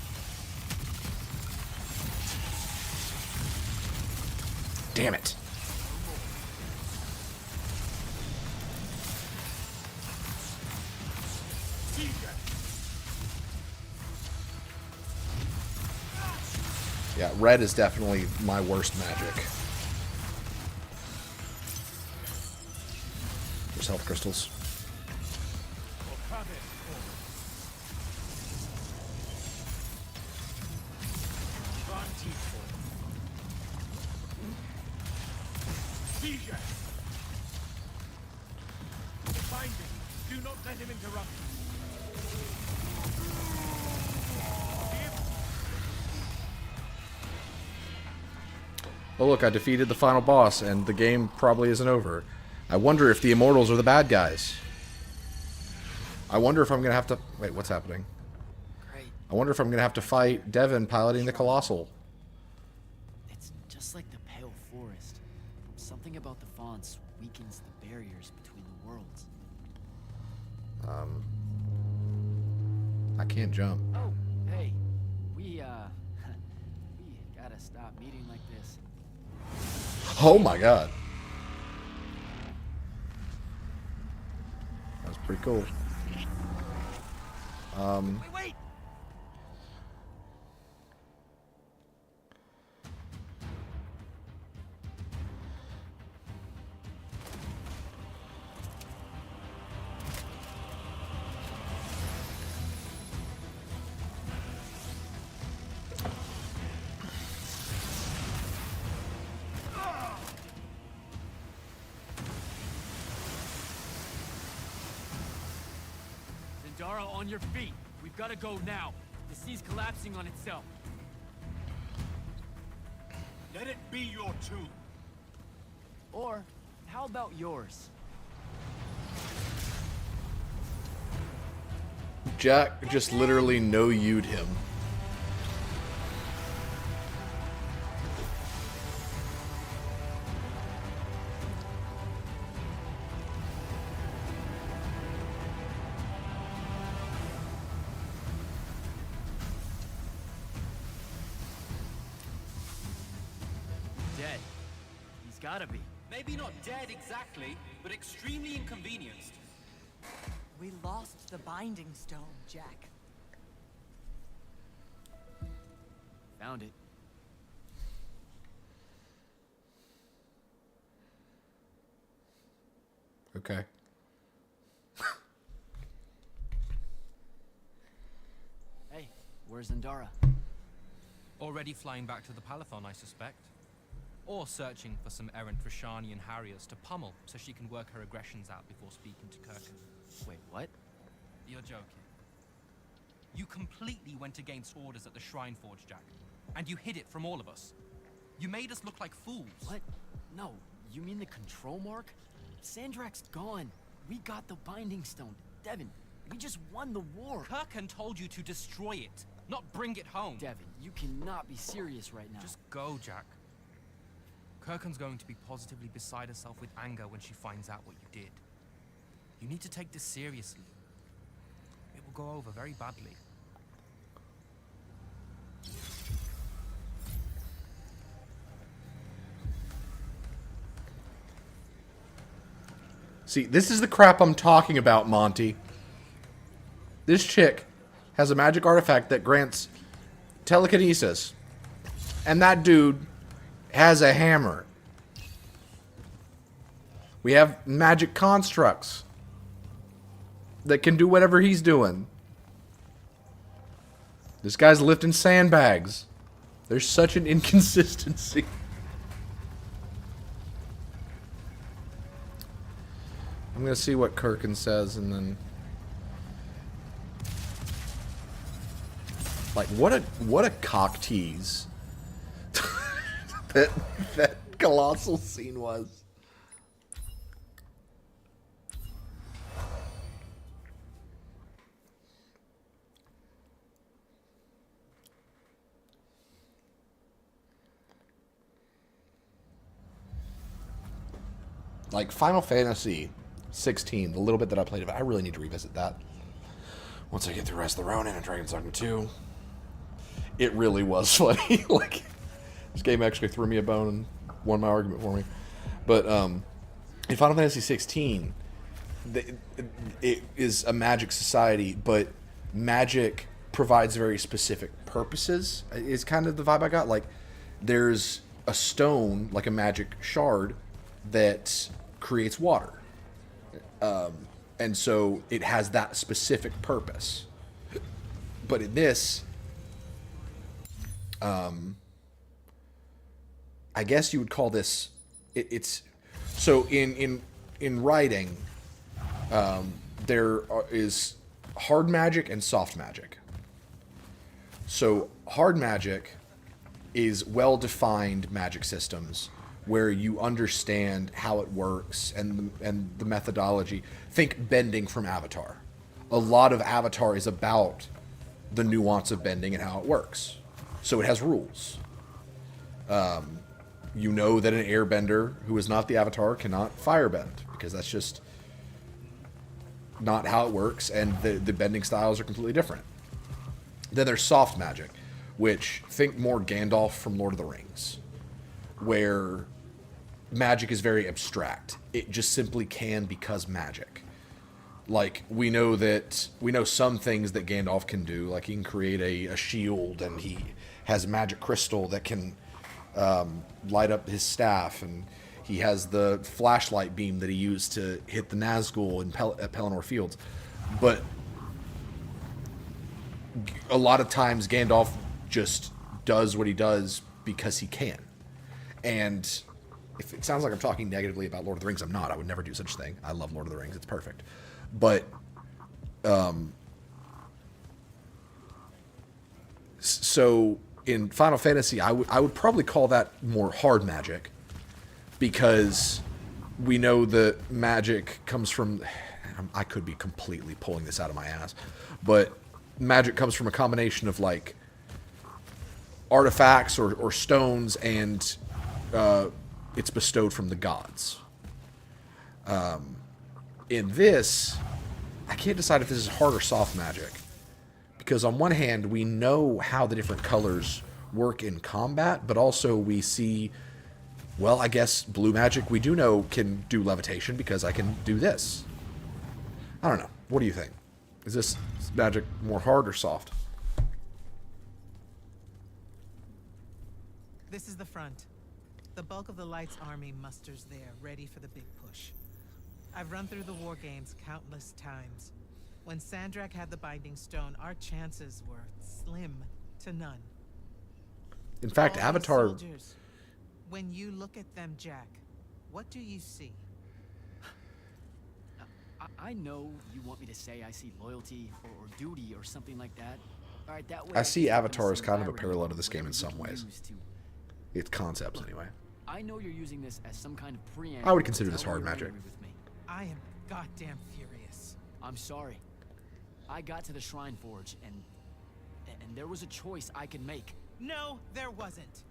Damn it. Yeah, red is definitely my worst magic. There's health crystals. Do not let him interrupt. Oh look, I defeated the final boss, and the game probably isn't over. I wonder if the Immortals are the bad guys. I wonder if I'm gonna have to... Wait, what's happening? Great. I wonder if I'm gonna have to fight Devin piloting the Colossal. It's just like the Pale Forest. Something about the fonts weakens the barriers between the worlds. I can't jump. Oh, hey. We gotta stop meeting like this. Oh my god. That was pretty cool. Wait! Zendara, on your feet. We've got to go now. The sea's collapsing on itself. Let it be your tomb. Or, how about yours? Jack just literally no-you'd him. Dead. He's gotta be. Maybe not dead exactly, but extremely inconvenienced. We lost the Binding Stone, Jack. Found it. Okay. Hey, where's Zendara? Already flying back to the Palathon, I suspect. Or searching for some errant Rashanian Harriers to pummel so she can work her aggressions out before speaking to Kirken. Wait, what? You're joking. You completely went against orders at the Shrine Forge, Jack. And you hid it from all of us. You made us look like fools. What? No, you mean the control mark? Sandrak's gone. We got the Binding Stone. Devin, we just won the war. Kirken told you to destroy it, not bring it home. Devin, you cannot be serious right now. Just go, Jack. Kirken's going to be positively beside herself with anger when she finds out what you did. You need to take this seriously. It will go over very badly. See, this is the crap I'm talking about, Monty. This chick has a magic artifact that grants telekinesis. And that dude has a hammer. We have magic constructs that can do whatever he's doing. This guy's lifting sandbags. There's such an inconsistency. I'm gonna see what Kirken says and then... Like, what a cock tease that colossal scene was. Like Final Fantasy 16, the little bit that I played of it, I really need to revisit that. once I get through Rise of the Ronin and Dragon's Dogma 2, it really was funny. Like, this game actually threw me a bone and won my argument for me. But in Final Fantasy 16, it is a magic society, but magic provides very specific purposes, is kind of the vibe I got. Like, there's a stone, like a magic shard, that creates water. And so it has that specific purpose. But in this, I guess you would call this, it's, so in writing, there is hard magic and soft magic. So hard magic is well-defined magic systems where you understand how it works and the methodology. Think bending from Avatar. A lot of Avatar is about the nuance of bending and how it works. So it has rules. You know that an airbender who is not the Avatar cannot firebend, because that's just not how it works, and the bending styles are completely different. Then there's soft magic, which, think more Gandalf from Lord of the Rings, where magic is very abstract. It just simply can because magic. Like, we know some things that Gandalf can do, like he can create a shield, and he has a magic crystal that can light up his staff, and he has the flashlight beam that he used to hit the Nazgul at Pelennor Fields. But a lot of times Gandalf just does what he does because he can. And if it sounds like I'm talking negatively about Lord of the Rings, I'm not. I would never do such a thing. I love Lord of the Rings. It's perfect. But so in Final Fantasy, I would probably call that more hard magic, because we know that magic comes from, I could be completely pulling this out of my ass, but magic comes from a combination of like artifacts or stones, and it's bestowed from the gods. In this, I can't decide if this is hard or soft magic, because on one hand we know how the different colors work in combat, but also we see, well, I guess blue magic we do know can do levitation because I can do this. I don't know. What do you think? Is this magic more hard or soft? This is the front. The bulk of the Light's army musters there, ready for the big push. I've run through the war games countless times. When Sandrak had the Binding Stone, our chances were slim to none. In fact, All these Avatar... soldiers, when you look at them, Jack, what do you see? I know you want me to say I see loyalty or duty or something like that. All right, that way I see can Avatar as some kind of a irony parallel to in this game in whatever some we can ways. use to- Its concepts, anyway. I know you're using this as some kind of preamble. I would consider to this tell hard you're magic. angry with me. I am goddamn furious. I'm sorry. I got to the Shrine Forge and there was a choice I could make. No, there wasn't.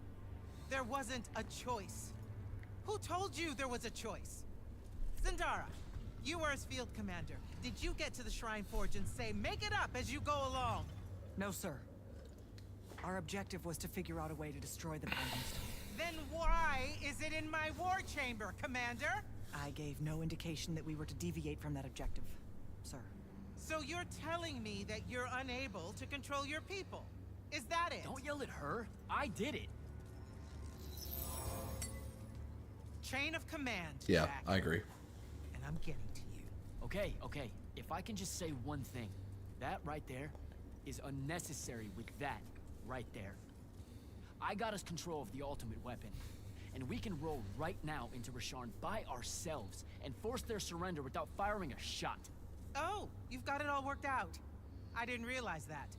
There wasn't a choice. Who told you there was a choice? Zendara, you were as field commander. Did you get to the Shrine Forge and say, make it up as you go along? No, sir. Our objective was to figure out a way to destroy the Binding Stone. Then why is it in my war chamber, Commander? I gave no indication that we were to deviate from that objective, sir. So you're telling me that you're unable to control your people? Is that it? Don't yell at her. I did it. Chain of command, Yeah, Jack. I agree. And I'm getting to you. Okay. If I can just say one thing. That right there is unnecessary with that right there. I got us control of the ultimate weapon. And we can roll right now into Rasharn by ourselves and force their surrender without firing a shot. Oh, you've got it all worked out. I didn't realize that.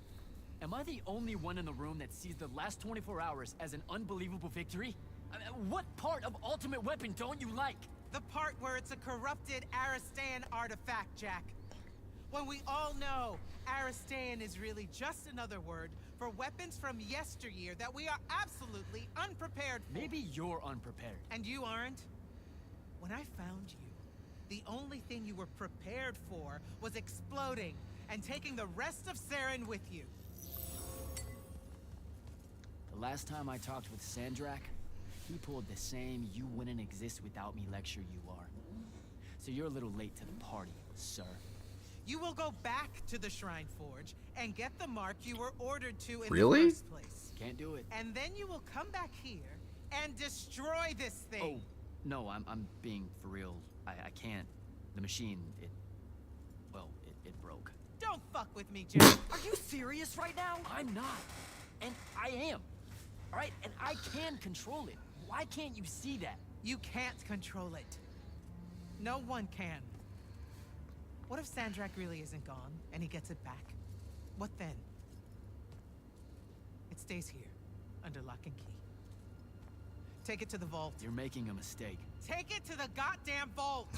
Am I the only one in the room that sees the last 24 hours as an unbelievable victory? What part of Ultimate Weapon don't you like? The part where it's a corrupted Aristan artifact, Jack. When we all know Aristan is really just another word for weapons from yesteryear that we are absolutely unprepared for. Maybe you're unprepared. And you aren't? When I found you, the only thing you were prepared for was exploding and taking the rest of Saren with you. The last time I talked with Sandrak, he pulled the same "you wouldn't exist without me" lecture you are. So you're a little late to the party, sir. You will go back to the Shrine Forge and get the mark you were ordered to in Really? the first place. Can't do it. And then you will come back here and destroy this thing. Oh, no, I'm being for real. I can't. The machine, it broke. Don't fuck with me, Jack. Are you serious right now? I'm not. And I am. All right? And I can control it. Why can't you see that? You can't control it. No one can. What if Sandrak really isn't gone and he gets it back? What then? It stays here, under lock and key. Take it to the vault. You're making a mistake. Take it to the goddamn vault!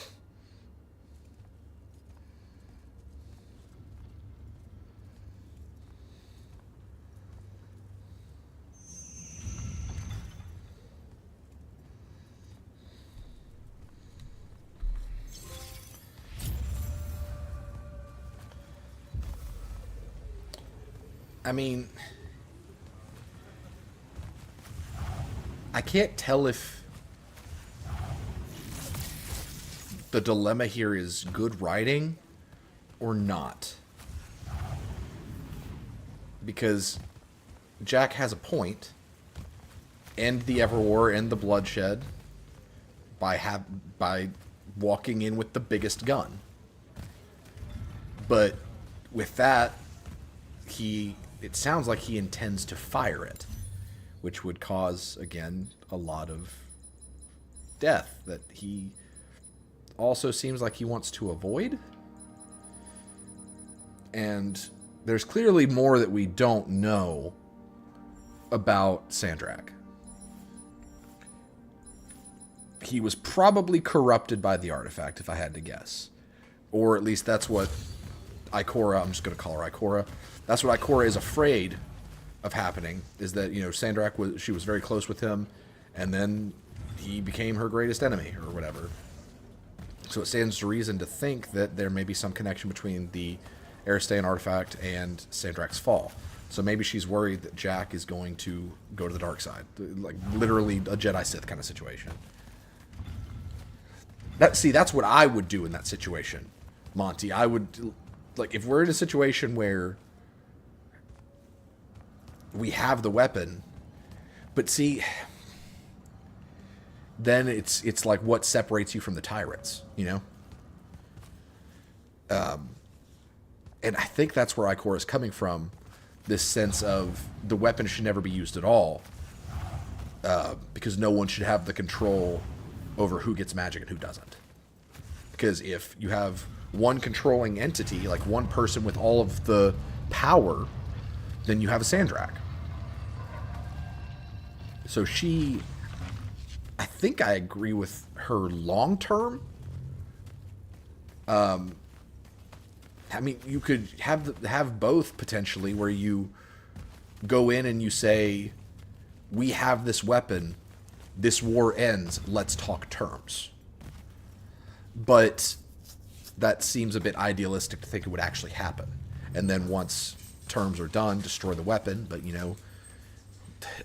I mean, I can't tell if the dilemma here is good writing or not. Because Jack has a point. End the Everwar, end the bloodshed by walking in with the biggest gun. But with that, it sounds like he intends to fire it, which would cause, again, a lot of death that he also seems like he wants to avoid. And there's clearly more that we don't know about Sandrak. He was probably corrupted by the artifact, if I had to guess. Or at least that's what Ikora, I'm just going to call her Ikora, that's what Ikora is afraid of happening, is that, you know, Sandrak she was very close with him, and then he became her greatest enemy, or whatever. So it stands to reason to think that there may be some connection between the Aristean artifact and Sandrak's fall. So maybe she's worried that Jack is going to go to the dark side. Like, literally a Jedi Sith kind of situation. That's what I would do in that situation, Monty. I would, like, if we're in a situation where we have the weapon, but see, then it's like what separates you from the tyrants, you know? And I think that's where Ikora is coming from, this sense of the weapon should never be used at all, because no one should have the control over who gets magic and who doesn't. Because if you have one controlling entity, like one person with all of the power, then you have a Sandrak. So I think I agree with her long term. I mean, you could have both potentially, where you go in and you say, we have this weapon, this war ends, let's talk terms. But that seems a bit idealistic to think it would actually happen. And then once terms are done, destroy the weapon. But, you know,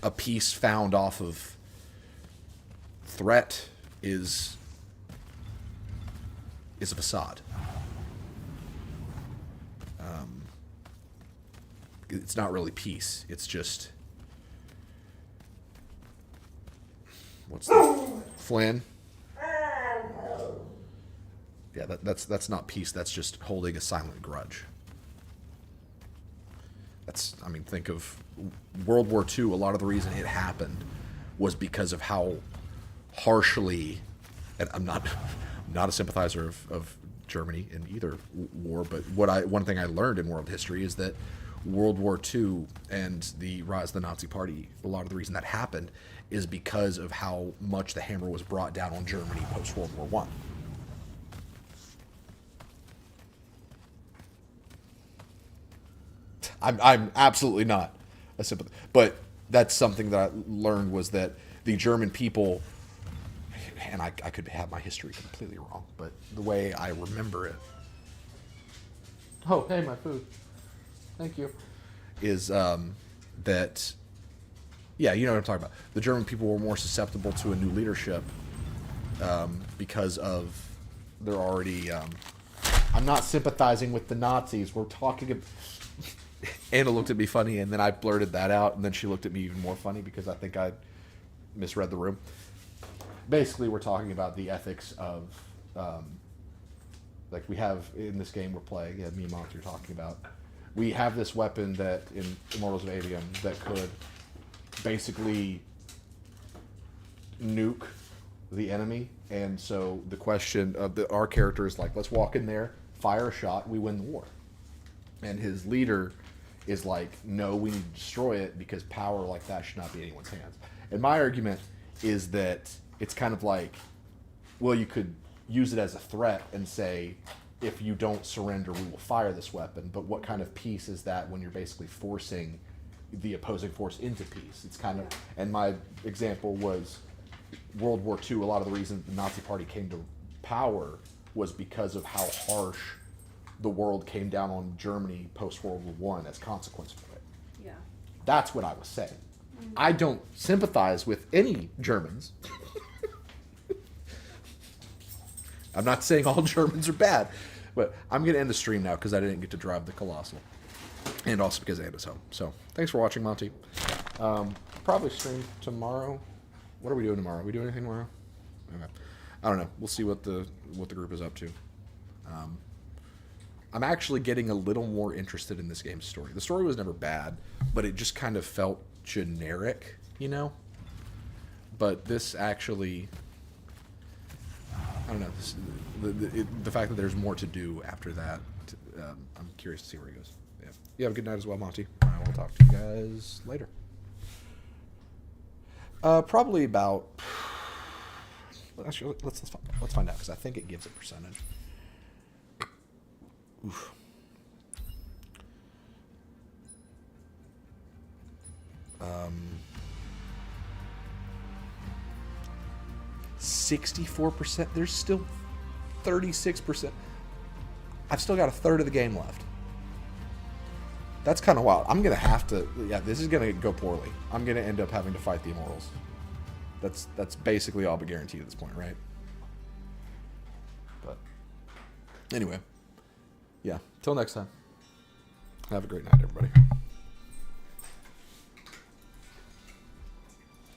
a peace found off of threat is a facade. It's not really peace. It's just, what's that? Flynn? Yeah, that's not peace. That's just holding a silent grudge. I mean, think of World War II. A lot of the reason it happened was because of how harshly, and I'm not a sympathizer of Germany in either war, but one thing I learned in world history is that World War II and the rise of the Nazi Party, a lot of the reason that happened is because of how much the hammer was brought down on Germany post World War I. I'm absolutely not a sympathizer, but that's something that I learned, was that the German people, and I could have my history completely wrong, but the way I remember it Oh, hey, my food. Thank you. Is that, yeah, you know what I'm talking about. The German people were more susceptible to a new leadership because of they're already. I'm not sympathizing with the Nazis. We're talking. Anna looked at me funny, and then I blurted that out, and then she looked at me even more funny because I think I misread the room. Basically, we're talking about the ethics of, like we have in this game we're playing. Yeah, me and Monty are talking about. We have this weapon that in Immortals of Aveum that could basically nuke the enemy, and so the question of our character is like, let's walk in there, fire a shot, we win the war. And his leader is like, no, we need to destroy it because power like that should not be in anyone's hands. And my argument is that it's kind of like, well, you could use it as a threat and say, if you don't surrender, we will fire this weapon. But what kind of peace is that when you're basically forcing the opposing force into peace? It's kind of, and my example was World War II. A lot of the reason the Nazi Party came to power was because of how harsh the world came down on Germany post-World War I as consequence for it. Yeah. That's what I was saying. I don't sympathize with any Germans. I'm not saying all Germans are bad, but I'm going to end the stream now because I didn't get to drive the Colossal. And also because Anna's home. So, thanks for watching, Monty. Probably stream tomorrow. What are we doing tomorrow? Are we doing anything tomorrow? Okay. I don't know. We'll see what the group is up to. I'm actually getting a little more interested in this game's story. The story was never bad, but it just kind of felt generic, you know? But this actually... I don't know. The fact that there's more to do after that, I'm curious to see where it goes. Yeah. You have a good night as well, Monty. I will talk to you guys later. Probably about. Actually, let's find out because I think it gives a percentage. Oof. Um. 64%. There's still 36%. I've still got a third of the game left. That's kind of wild. I'm going to have to... Yeah, this is going to go poorly. I'm going to end up having to fight the Immortals. That's basically all but guaranteed at this point, right? But anyway. Yeah. Till next time. Have a great night, everybody.